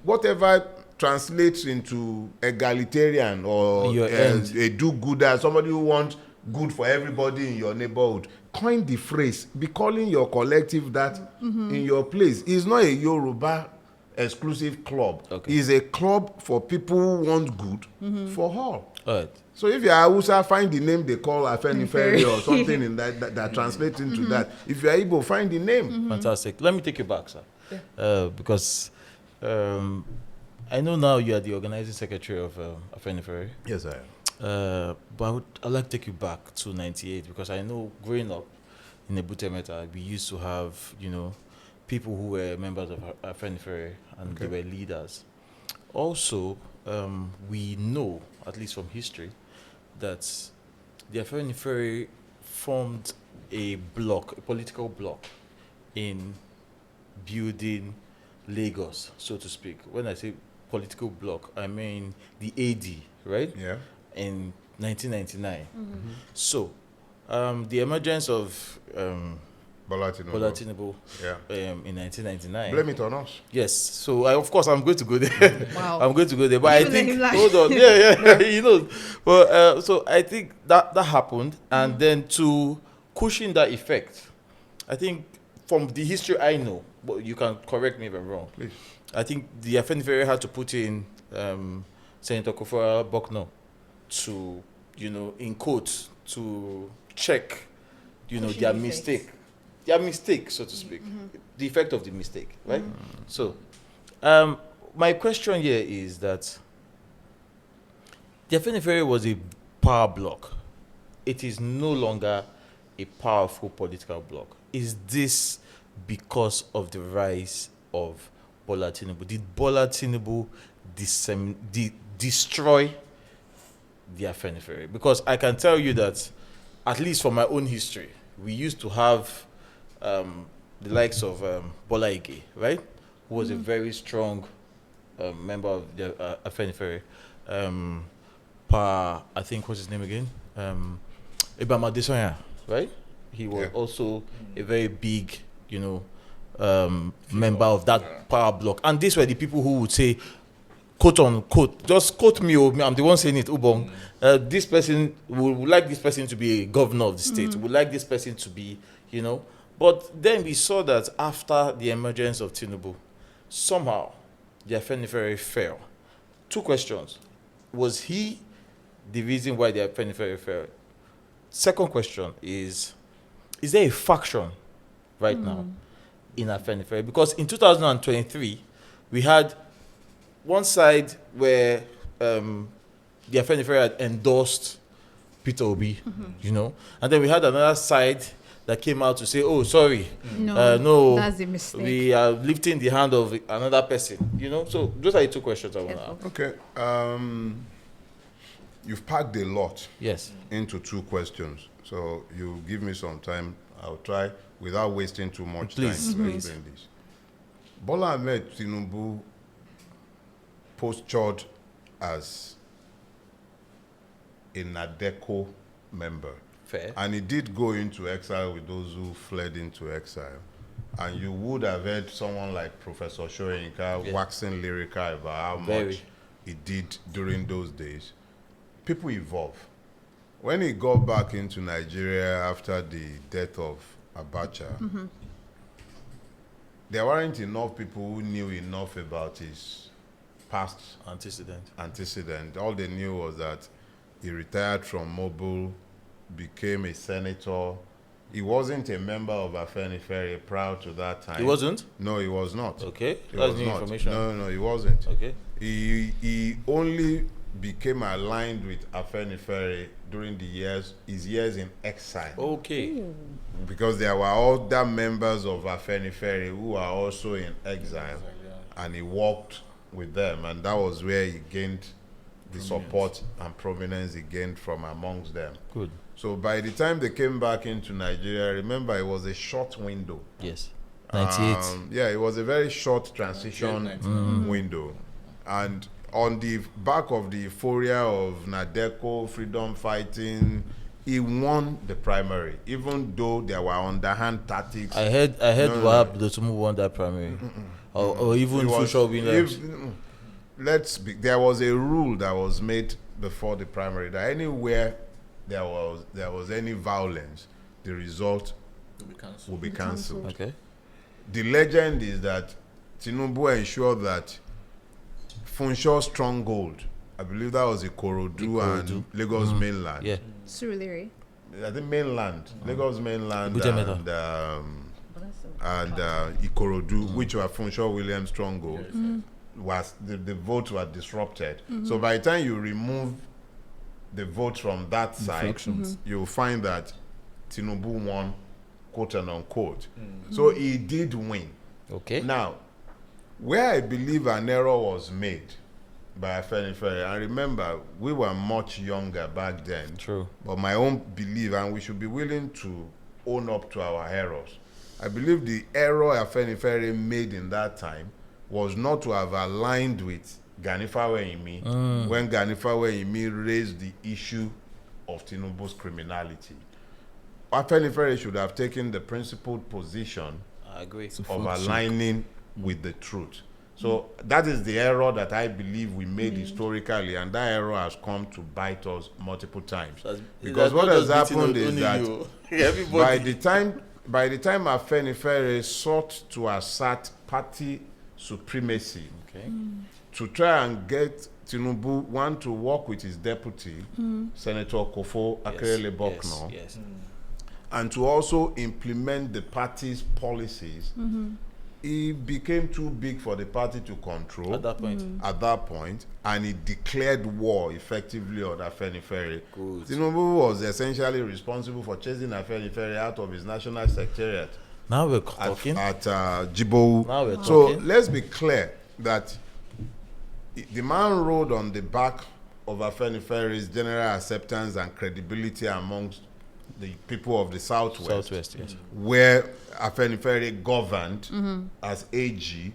whatever translates into egalitarian or a do-gooder, somebody who wants good for everybody in your neighborhood, coin the phrase, be calling your collective that in your place. It's not a Yoruba exclusive club. It's a club for people who want good for all. So if you're Hausa, find the name they call Afenifere or something in that translates into that. If you're Igbo, find the name. Fantastic. Let me take you back, sir. Because I know now you are the organizing secretary of Afenifere. Yes, I am. But I'd like to take you back to 98, because I know growing up in Ebute Metta, we used to have, people who were members of Afenifere and they were leaders. Also, we know, at least from history, that the Afenifere formed a political bloc in building Lagos, so to speak. When I say political bloc, I mean the AD, right? Yeah. In 1999. So, the emergence of Bola Tinubu Yeah. In 1999. Blame it on us. Yes. So, of course, I'm going to go there. Wow. I'm going to go there. But You I think, let him lie. hold on. Yeah. You know. But, so, I think that happened. And then to cushion that effect, I think from the history I know, but you can correct me if I'm wrong. Please. I think the Afenifere had to put in Senator Kofora Bokno to, in quotes, to check, their mistake. Their mistake, so to speak. The effect of the mistake, right? So, my question here is that the Afenifere was a power bloc. It is no longer a powerful political bloc. Is this because of the rise of Bola Tinubu? Did Bola Tinubu destroy the Afenifere? Because I can tell you that, at least from my own history, we used to have the likes of Bola Ige, right? Who was a very strong member of the Afenifere. I think, what's his name again? Ibama Desoya, right? He was also a very big, member of that power bloc. And these were the people who would say, quote unquote, just quote me, I'm the one saying it, Ubong. This person would like this person to be a governor of the state, would like this person to be, But then we saw that after the emergence of Tinubu, somehow the Afenifere fell. Two questions. Was he the reason why the Afenifere fell? Second question is there a faction right now in Afenifere? Because in 2023, we had one side where the Afenifere had endorsed Peter Obi, and then we had another side that came out to say, oh, sorry, no, that's a mistake. We are lifting the hand of another person, So those are the two questions I want to ask. Okay. You've packed a lot Yes. into two questions. So you give me some time. I'll try without wasting too much time to explain this. Bola Ahmed Tinubu postured as a NADECO member. Fair. And he did go into exile with those who fled into exile. And you would have heard someone like Professor Shoyinka waxing lyrical about how much he did during those days. People evolve. When he got back into Nigeria after the death of Abacha, there weren't enough people who knew enough about his past antecedent. All they knew was that he retired from Mobile, became a senator. He wasn't a member of Afenifere prior to that time. He wasn't? No, he was not. Okay. He That's was new not. information. No, he wasn't. Okay. He only became aligned with Afenifere during his years in exile. Okay. Because there were other members of Afenifere who were also in exile, and he worked with them, and that was where he gained the support and prominence he gained from amongst them. Good. So by the time they came back into Nigeria, remember it was a short window. Yes. 98. It was a very short transition window. And on the back of the euphoria of NADECO, freedom fighting, he won the primary, even though there were underhand tactics. I heard Wahab Dotumu won that primary. Or even Funshaw Williams. There was a rule that was made before the primary that anywhere there was any violence, the result will be cancelled. Okay. The legend is that Tinubu ensured that Funshaw stronghold, I believe that was Ikorodu and Lagos mainland. Yeah. Surulere. I think mainland, Lagos mainland and Ikorodu, which were Funshaw Williams stronghold, was the votes were disrupted. So by the time you remove the votes from that side, you'll find that Tinubu won, quote and unquote. So he did win. Okay. Now, where I believe an error was made by Afenifere, and remember, we were much younger back then. True. But my own belief, and we should be willing to own up to our errors. I believe the error Afenifere made in that time was not to have aligned with Gani Fawehinmi when Gani Fawehinmi raised the issue of Tinubu's criminality. Afenifere should have taken the principled position I agree. of aligning with the truth. So that is the error that I believe we made historically, and that error has come to bite us multiple times. Because what has happened is that by the time Afenifere sought to assert party supremacy, to try and get Tinubu, one, to work with his deputy, Senator Kofo Akerele-Bokno, and to also implement the party's policies, it became too big for the party to control at that point. And it declared war effectively on Afenifere. Tinubu was essentially responsible for chasing Afenifere out of his national secretariat. Now we're talking. At Jibowu. Now we're so talking. let's be clear that the man rode on the back of Afenifere's general acceptance and credibility amongst the people of the Southwest, Yes. where Afenifere governed as AG,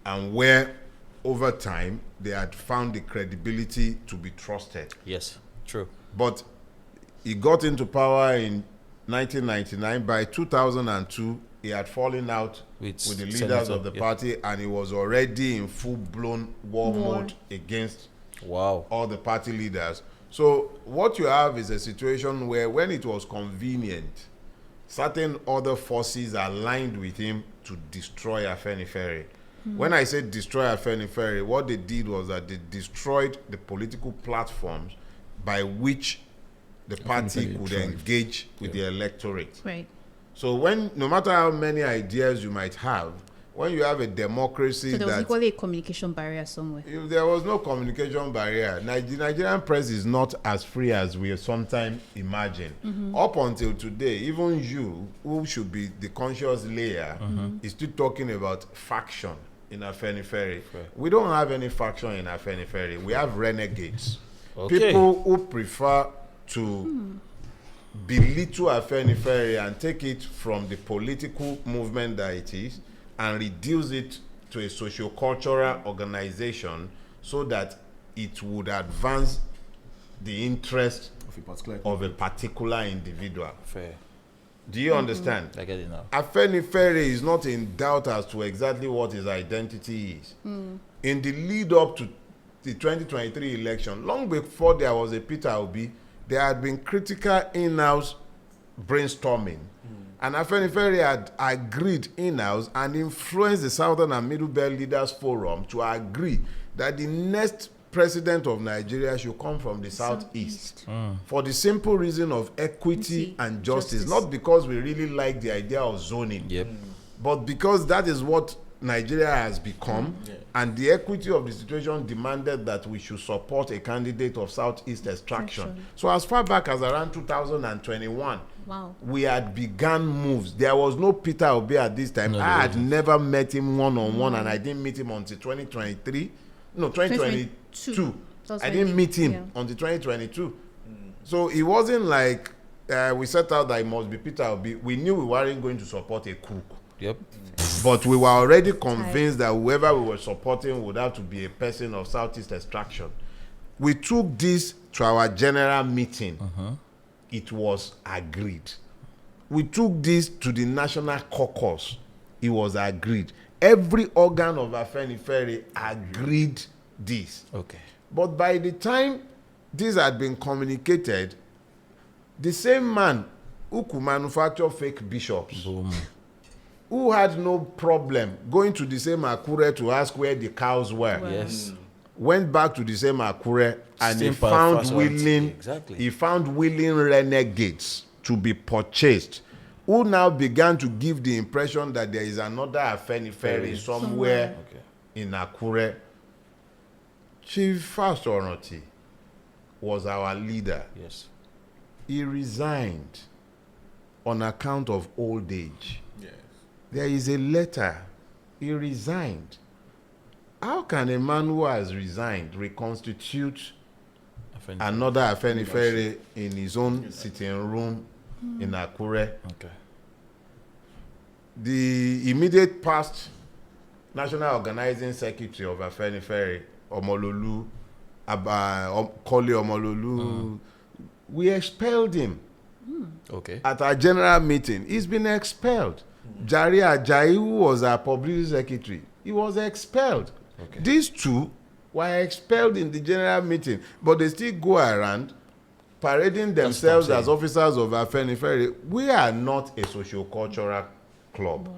and where over time they had found the credibility to be trusted. Yes, true. But he got into power in 1999. By 2002, he had fallen out with the leaders of the party, and he was already in full-blown war mode against all the party leaders. So what you have is a situation where, when it was convenient, certain other forces aligned with him to destroy Afenifere. When I say destroy Afenifere, what they did was that they destroyed the political platforms by which the party could engage with the electorate. Right. So no matter how many ideas you might have, when you have a democracy, so there was equally a communication barrier somewhere. If there was no communication barrier, the Nigerian press is not as free as we sometimes imagine. Up until today, even you, who should be the conscious layer, is still talking about faction in Afenifere. We don't have any faction in Afenifere. We have renegades. People who prefer to belittle Afenifere and take it from the political movement that it is and reduce it to a socio-cultural organization so that it would advance the interest of a particular individual. Fair. Do you understand? I get it now. Afenifere is not in doubt as to exactly what his identity is. In the lead up to the 2023 election, long before there was a Peter Obi, there had been critical in-house brainstorming. And Afenifere had agreed in-house and influenced the Southern and Middle Belt Leaders Forum to agree that the next president of Nigeria should come from the Southeast. For the simple reason of equity and justice. Not because we really like the idea of zoning, but because that is what Nigeria has become, and the equity of the situation demanded that we should support a candidate of Southeast extraction. So as far back as around 2021, we had begun moves. There was no Peter Obi at this time. I had never met him one-on-one, and I didn't meet him until 2022. I didn't meet him until 2022. So it wasn't like we set out that it must be Peter Obi. We knew we weren't going to support a crook. But we were already convinced that whoever we were supporting would have to be a person of Southeast extraction. We took this to our general meeting. It was agreed. We took this to the National Caucus. It was agreed. Every organ of Afenifere agreed this. But by the time this had been communicated, the same man who could manufacture fake bishops, who had no problem going to the same Akure to ask where the cows were, went back to the same Akure and he found willing renegades to be purchased, who now began to give the impression that there is another Afenifere somewhere in Akure. Chief Fasoroti was our leader. He resigned on account of old age. There is a letter He resigned. How can a man who has resigned reconstitute another Afenifere in his own sitting room in Akure? Okay. The immediate past National Organizing Secretary of Afenifere, Omololu, Kole Omololu, we expelled him. Okay. At our general meeting. He's been expelled. Jare Ajayi, who was our publicity secretary, he was expelled. Okay. These two were expelled in the general meeting, but they still go around parading themselves as officers of Afenifere. We are not a socio-cultural club.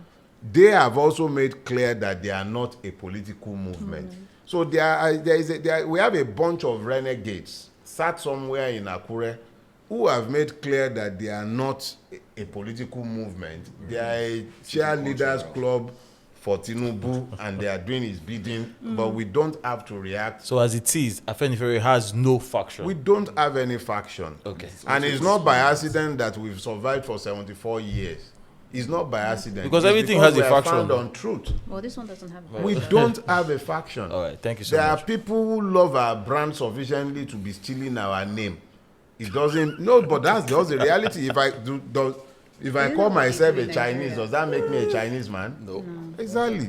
They have also made clear that they are not a political movement. So we have a bunch of renegades sat somewhere in Akure who have made clear that they are not a political movement. They are a cheerleaders club for Tinubu, and they are doing his bidding, but we don't have to react. So as it is, Afenifere has no faction. We don't have any faction. Okay. And it's not by accident that we've survived for 74 years. It's not by accident. Because it's everything because has a we are faction. found on truth. Well, this one doesn't have. We don't have a faction. All right, thank you so There much. are people who love our brand sufficiently to be stealing our name. It doesn't. No, but that's just the reality. If I call myself a Chinese, does that make me a Chinese man? No. Exactly.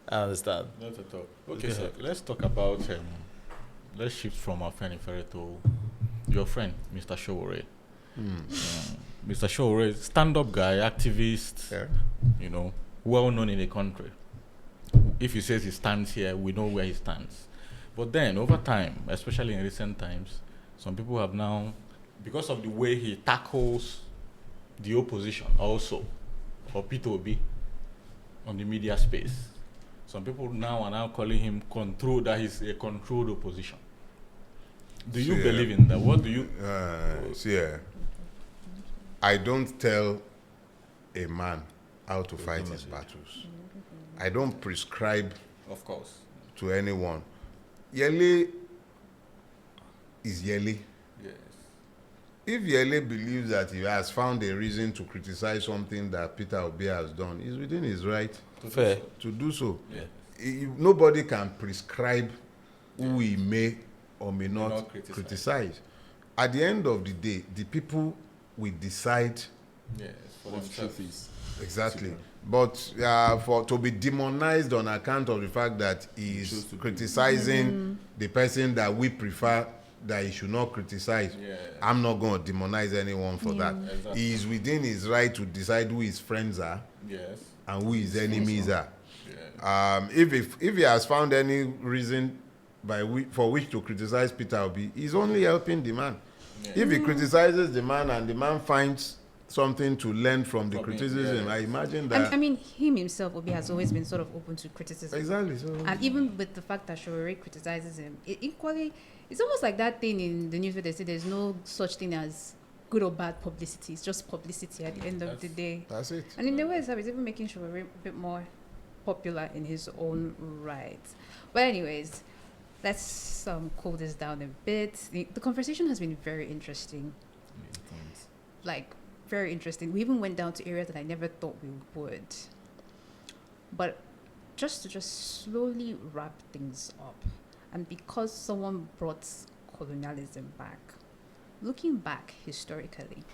I understand. Not at all. Okay, sir. Let's talk about. Let's shift from Afenifere to your friend, Mr. Showore. Mr. Showore, stand-up guy, activist. Yeah. You know, well known in the country. If he says he stands here, we know where he stands. But then, over time, especially in recent times, some people have now, because of the way he tackles the opposition also, or P2B, on the media space, some people now are now calling him that he's a controlled opposition. Do you believe in that? What do you... I don't tell a man how to fight his battles. I don't prescribe Of course. to anyone. Yele is Yele. Yes. If Yele believes that he has found a reason to criticize something that Peter Obi has done, he's within his right Fair. to do so. Yeah. Nobody can prescribe who he may or may not criticize. At the end of the day, the people will decide. Yes. For What the themselves. truth is. Exactly. But to be demonized on account of the fact that he is criticizing the person that we prefer that he should not criticize, I'm not going to demonize anyone for that. Exactly. He is within his right to decide who his friends are Yes. and who his enemies are. Yeah. If he has found any reason for which to criticize Peter Obi, he's only helping the man. Yeah. If he criticizes the man and the man finds something to learn from the From it, criticism, yeah. I imagine that. I mean, him himself, Obi, has always been sort of open to criticism. Exactly. So And even with the fact that Showore criticizes him, it's almost like that thing in the news where they say there's no such thing as good or bad publicity. It's just publicity at the end of the day. that's it. And in the way, it's even making Showore a bit more popular in his own right. But anyways, let's cool this down a bit. The conversation has been very interesting. Like, very interesting. We even went down to areas that I never thought we would. But just to slowly wrap things up, and because someone brought colonialism back, looking back historically,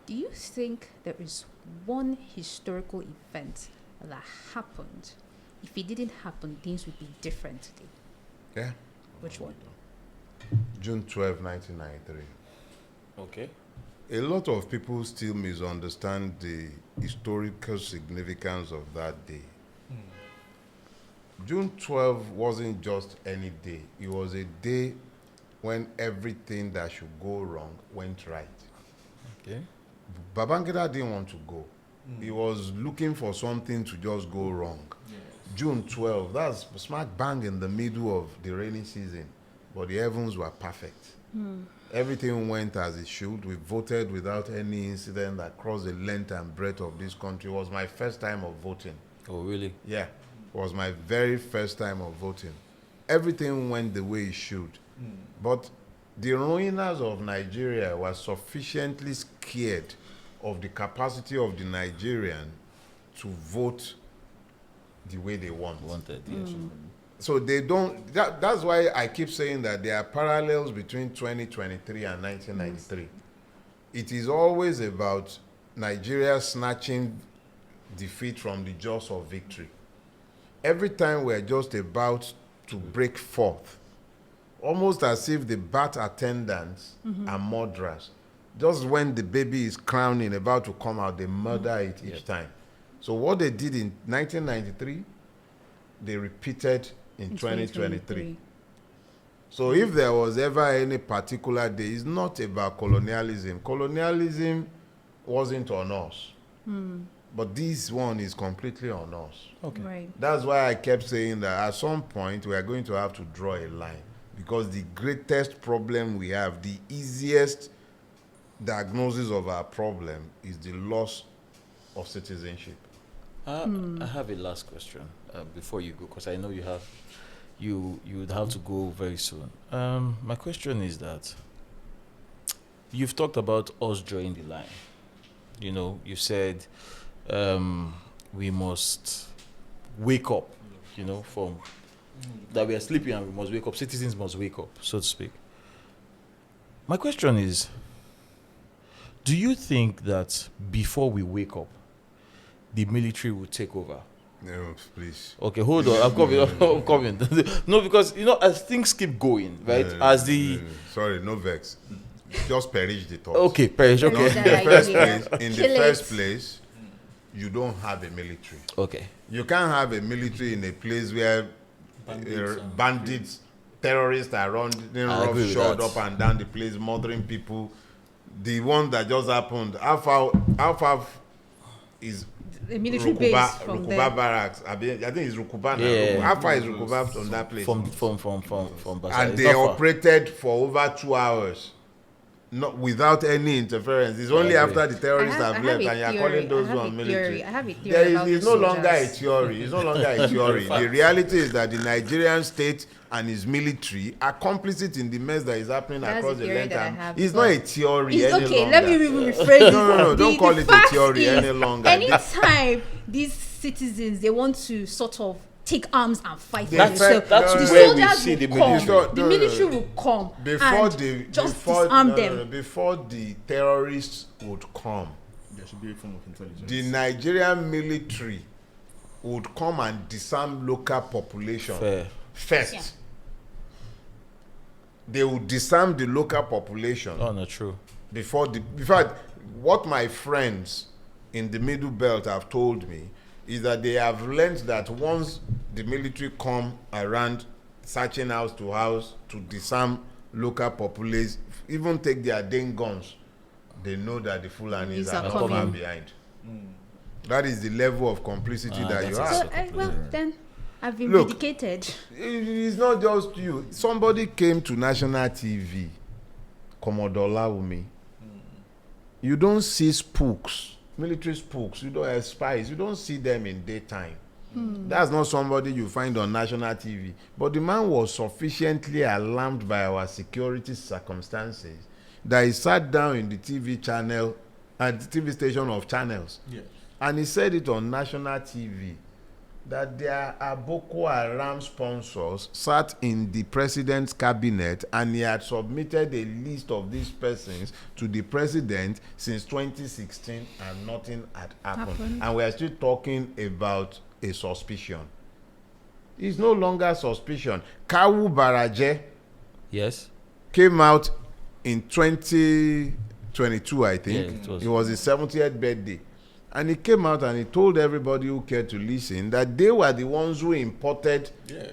do you think there is one historical event that happened? If it didn't happen, things would be different today. Yeah. Which one? June 12, 1993. Okay. A lot of people still misunderstand the historical significance of that day. June 12 wasn't just any day. It was a day when everything that should go wrong went right. Okay. Babangida didn't want to go. He was looking for something to just go wrong. June 12, that's smack bang in the middle of the rainy season, but the heavens were perfect. Everything went as it should. We voted without any incident across the length and breadth of this country. It was my first time of voting. Oh, really? Yeah, it was my very first time of voting. Everything went the way it should. But the ruiners of Nigeria were sufficiently scared of the capacity of the Nigerian to vote the way they wanted. Yes. So they don't. That's why I keep saying that there are parallels between 2023 and 1993. It is always about Nigeria snatching defeat from the jaws of victory. Every time we're just about to break forth, almost as if the bat attendants are murderers. Just when the baby is crowning, about to come out, they murder it each time. So what they did in 1993, they repeated in 2023. So if there was ever any particular day, it's not about colonialism. Colonialism wasn't on us. But this one is completely on us. Okay. Right. That's why I kept saying that at some point we are going to have to draw a line, because the greatest problem we have, the easiest diagnosis of our problem, is the loss of citizenship. I have a last question before you go, because I know you would have to go very soon. My question is that you've talked about us drawing the line. You know, you said we must wake up, you know, from that we are sleeping and we must wake up. Citizens must wake up, so to speak. My question is, do you think that before we wake up, the military will take over? No, please. Okay, hold on. I'm coming. I'm coming. No, because, you know, as things keep going, right? Sorry, no vex. Just perish the thought. Okay, perish. No, Okay. in the first place, you don't have a military. Okay. You can't have a military in a place where bandits, terrorists are running roughshod up and down the place, murdering people. The one that just happened, how far is The military base from there. Rukuba barracks? I think it's Rukuba now. Yeah. How far is Rukuba from that place? From Basel. And It's they not far. operated for over 2 hours, not without any interference. It's only after the terrorists have left, and you're calling those one military. I have a theory about It's the no longer a soldiers. theory. It's no longer a theory. The reality is that the Nigerian state and its military are complicit in the mess that is happening That's across the the theory length. that I and have, It's but not a theory It's any okay. longer. Let me rephrase it. No, don't call it a fact theory is, any longer. Anytime these citizens, they want to sort of take arms and fight for That's themselves, that's the where we soldiers see the will come. military. The military will come and just disarm them. Before the terrorists would come, There should be a form of intelligence. the Nigerian military would come and disarm local population Fair. first. Yeah. They would disarm the local population Oh, not true. in fact, what my friends in the Middle Belt have told me is that they have learned that once the military come around searching house to house to disarm local populace, even take their dang guns, they know that the Fulanis are not far coming. behind. That is the level of complicity that you that's have. So, then I've been Look, vindicated. It's not just you. Somebody came to national TV, Commodore Laumi. You don't see spooks, military spooks. You don't have spies. You don't see them in daytime. That's not somebody you find on national TV. But the man was sufficiently alarmed by our security circumstances that he sat down in the TV channel, at the TV station of channels, and he said it on national TV, that there are Boko Haram sponsors sat in the president's cabinet, and he had submitted a list of these persons to the president since 2016, and nothing had happened. And we are still talking about a suspicion. It's no longer suspicion. Kawu Baraje Yes. came out in 2022, I think. Yeah, it was his 70th birthday. And he came out and he told everybody who cared to listen that they were the ones who imported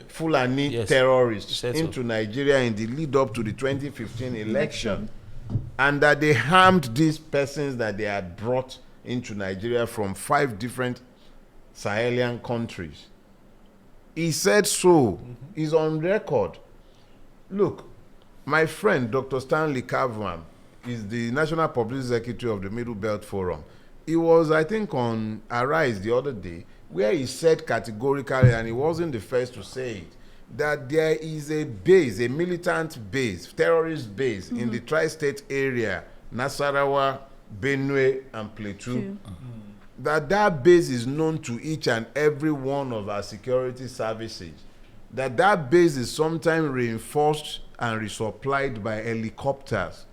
Fulani terrorists into Nigeria in the lead up to the 2015 election. And that they harmed these persons that they had brought into Nigeria from 5 different Sahelian countries. He said so. He's on record. Look, my friend, Dr. Stanley Kavram, is the National Public Secretary of the Middle Belt Forum. He was, I think, on Arise the other day, where he said categorically, and he wasn't the first to say it, that there is a base, a militant base, terrorist base in the tri-state area, Nasarawa, Benue, and Plateau, that base is known to each and every one of our security services, that base is sometimes reinforced and resupplied by helicopters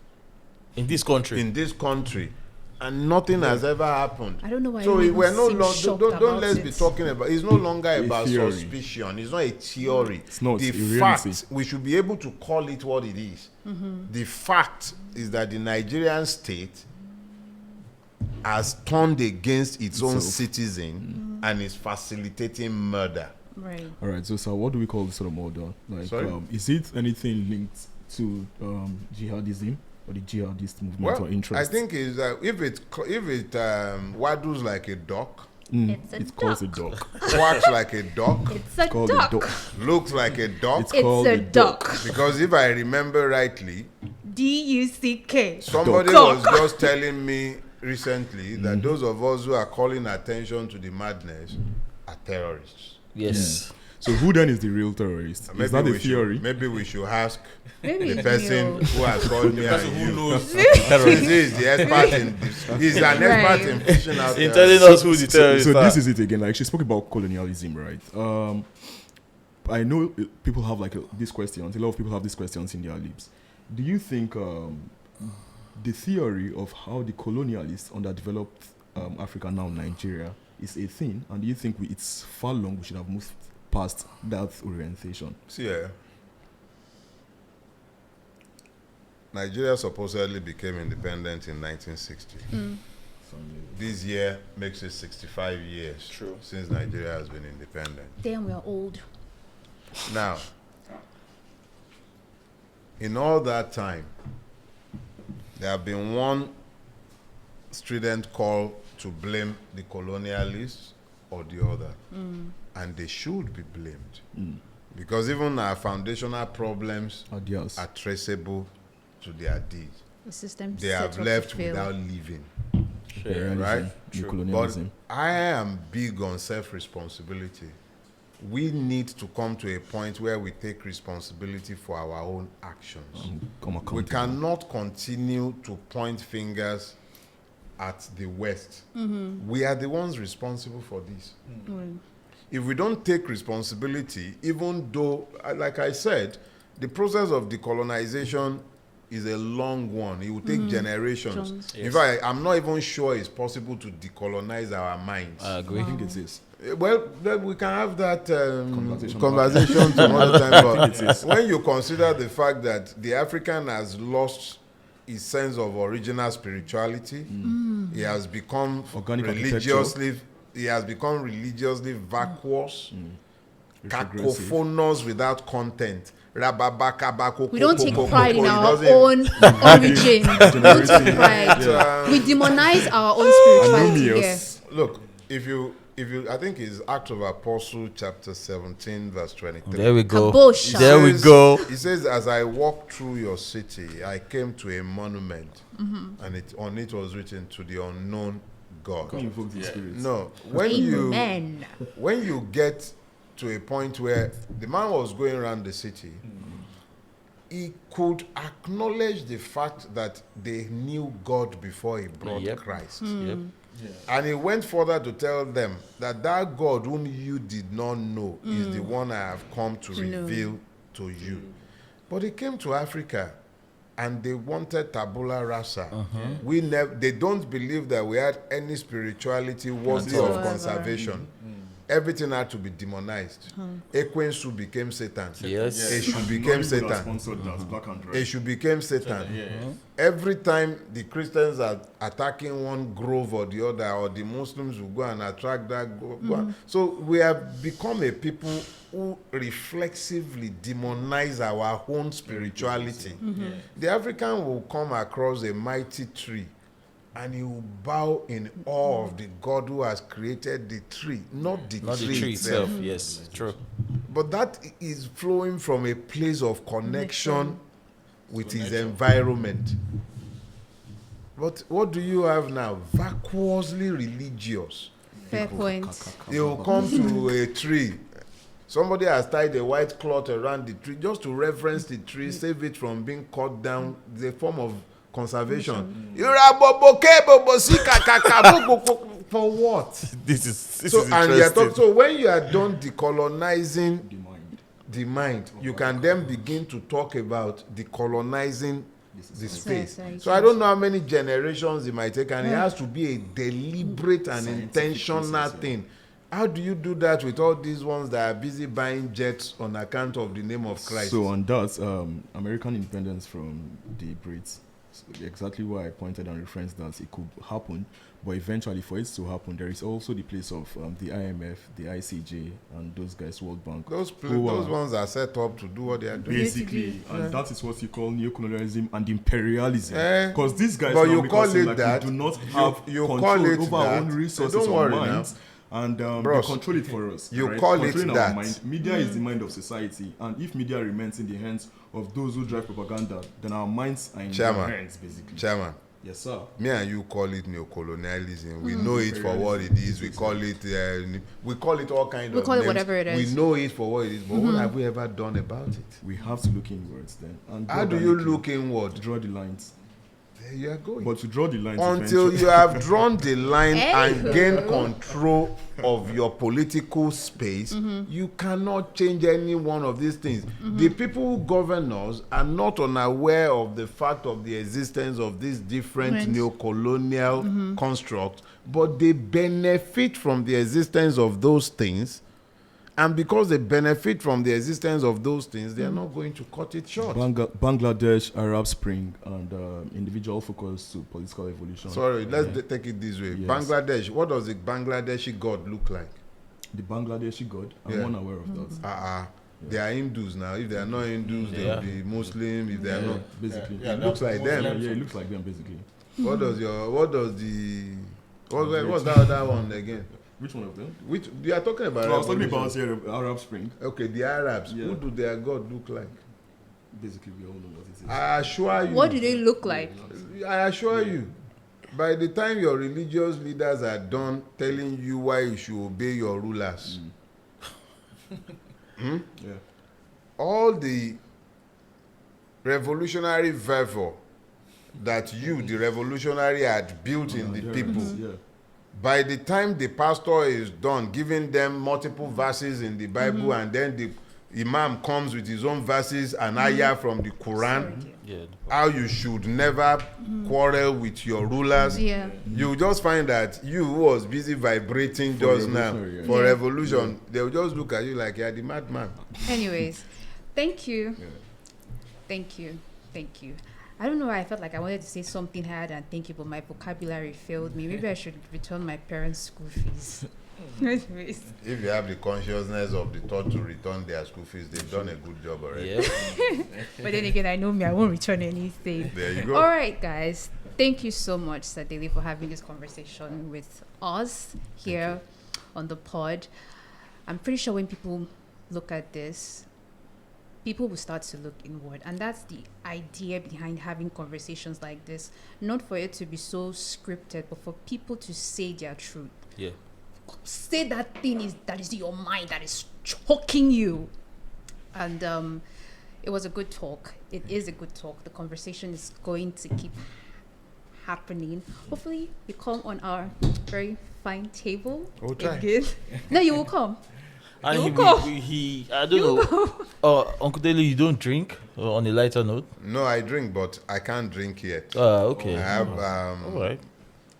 In this country. And nothing has ever happened. I don't know why. So we're no longer. Don't let's it. be talking about. It's no longer about theory. Suspicion. It's not a theory. It's not. The It's a reality. fact, we should be able to call it what it is. The fact is that the Nigerian state has turned against its own citizen and is facilitating murder. Right. All right. So what do we call this sort of murder? Like, Sorry? is it anything linked to jihadism or the jihadist movement or interest? I think is that if it waddles like a duck, It's a It's called a duck. duck. quacks like a duck, It's a Called a duck. duck. looks like a duck. It's It's called a a duck. duck. Because if I remember rightly, DUCK. somebody Duck. was just telling me recently that those of us who are calling attention to the madness are terrorists. Yes. So who then is the real terrorist? Is that a theory? Maybe we should ask Maybe the person you. who has called me and Who you. knows? He is the expert in this. He's an expert in fishing out In there. telling us who the terrorists So are. this is it again. Like she spoke about colonialism, right? I know people have like these questions. A lot of people have these questions in their lips. Do you think the theory of how the colonialists underdeveloped Africa, now Nigeria, is a thing? And do you think it's far long we should have moved past that orientation? See, Nigeria supposedly became independent in 1960. This year makes it 65 years since Nigeria has been independent. Damn, we are old. Now, in all that time, there have been one strident call to blame the colonialists or the other, and they should be blamed. Because even our foundational problems Adios. are traceable to their deeds. The system They set have up to left fail. without leaving, Imperialism, right? neocolonialism. But I am big on self-responsibility. We need to come to a point where we take responsibility for our own actions. Come We accountable. cannot continue to point fingers at the West. We are the ones responsible for this. If we don't take responsibility, even though, like I said, the process of decolonization is a long one. It will take generations. In fact, I'm not even sure it's possible to decolonize our minds. I agree. I think it is. Well, then we can have that Conversation some other time. But when you consider the fact that the African has lost his sense of original spirituality, he has become Organic religiously vacuous, Retrogressive. cacophonous without content. We don't take pride in our doesn't- own origin. We don't take pride. We demonize our own spirituality here. Anonymous. Look, if you, I think it's Acts of Apostle chapter 17 verse 23. There we go. Kabosha. There we go. He says, as I walked through your city, I came to a monument, and on it was written, to the unknown God. Can't invoke the spirits. No, Amen. when you get to a point where the man was going around the city, he could acknowledge the fact that they knew God before he brought Yep. Christ. Yep. And he went further to tell them that that God whom you did not know is the one I have come to reveal to you. But he came to Africa and they wanted tabula rasa. They don't believe that we had any spirituality worthy of Whatsoever. conservation. Everything had to be demonized. Ekwensu became Satan. Yes. Eshu became Satan. Sponsored that, black and red. Eshu became Satan. Every time the Christians are attacking one grove or the other, or the Muslims will go and attract that grove. So we have become a people who reflexively demonize our own spirituality. The African will come across a mighty tree and he will bow in awe of the God who has created the tree, not the tree itself. Yes, true. But that is flowing from a place of connection with his environment. But what do you have now? Vacuously religious. Fair point. They will come to a tree. Somebody has tied a white cloth around the tree just to reference the tree, save it from being cut down. It's a form of conservation. For what? This is So and you are interesting. so when you are done decolonizing The mind. the mind, you can then begin to talk about decolonizing the space. Sorry, So I don't know how many generations it might take, and it has to be a deliberate and intentional thing. How do you do that with all these ones that are busy buying jets on account of the name of Christ? So on that, American independence from the Brits, exactly why I pointed and referenced that it could happen, but eventually for it to happen, there is also the place of the IMF, the ICJ, and those guys, World Bank. Those ones are set up to do what they are doing. Basically, and that is what you call neocolonialism and imperialism. Because these guys but now you make call us seem it like that. we do not have You control call it over our that. own resources Don't or worry now. minds. And they Bros, control it for us. you right? call it Controlling our that. mind. Media is the mind of society, and if media remains in the hands of those who drive propaganda, then our minds are in their hands, basically. Chairman, Yes, sir. me and you call it neocolonialism. We know it for what it is. We call it all kinds of We call it names. whatever it is. We know it for what it is. But what have we ever done about it? We have to look inwards then. And How do you look inward? draw the lines? There you are going. But to draw the lines Until eventually- you have drawn the line and Hey. gain control of your political space, you cannot change any one of these things. The people who govern us are not unaware of the fact of the existence of these different Right. neo-colonial constructs, but they benefit from the existence of those things. And because they benefit from the existence of those things, they are not going to cut it short. Bangladesh, Arab Spring, and individual focus to political evolution. Sorry, let's take it this way. Yes. Bangladesh, what does the Bangladeshi God look like? The Bangladeshi god, I'm Yeah. unaware of that. They are Hindus now. If they are not Hindus, they will be Muslim. If they are not, Basically. it looks like them. Yeah, it looks like them, basically. What's that other one again? Which one of them? Which you are talking about? So I was talking about revolution. here, Arab Spring. Okay, the Arabs. Yeah. Who do their God look like? Basically, we all know what it is. I assure you. What do they look like? I assure you. By the time your religious leaders are done telling you why you should obey your rulers, Yeah. all the revolutionary fervor that you, the revolutionary, had built in the people, Yeah. by the time the pastor is done giving them multiple verses in the Bible, and then the imam comes with his own verses and ayah from the Quran, Yeah. how you should never quarrel with your rulers, Yeah. you just find that you who was busy vibrating For just now revolutionary, yeah. for Yeah. revolution, they will just look at you like you're the madman. Anyways, thank you. Yeah. Thank you. Thank you. I don't know why I felt like I wanted to say something higher than thank you, but my vocabulary failed me. Maybe I should return my parents' school fees. Anyways. If you have the consciousness of the thought to return their school fees, they've done a good job already. Yeah. But then again, I know me, I won't return anything. There you go. All right, guys. Thank you so much, Sir Dele, for having this conversation with us here on the pod. I'm pretty sure when people look at this, people will start to look inward. And that's the idea behind having conversations like this. Not for it to be so scripted, but for people to say their truth. Yeah. Say that thing that is in your mind, that is choking you. And it was a good talk. It is a good talk. The conversation is going to keep happening. Hopefully you come on our very fine table We'll try. again. No, you will come. And You go. he I don't know. Uncle Dele, you don't drink on a lighter note? No, I drink, but I can't drink yet. Okay. I have All right.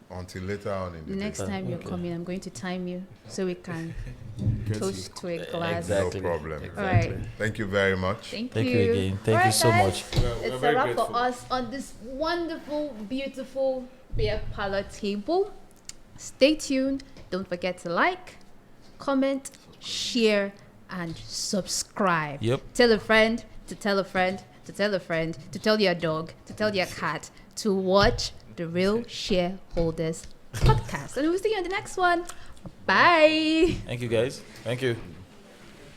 until later on in the Next day. time you're Okay. coming, I'm going to time you so we can Get toast to a glass. Exactly. No problem. All right. Thank you very much. Thank Thank you. you again. Thank All you right, so guys. much. It's a wrap for us on this wonderful, beautiful beer parlor table. Stay tuned. Don't forget to like, comment, share, and subscribe. Yep. Tell a friend to tell a friend to tell a friend to tell your dog to tell your cat to watch the Real Shareholders Podcast. And we'll see you on the next one. Bye. Thank you, guys. Thank you.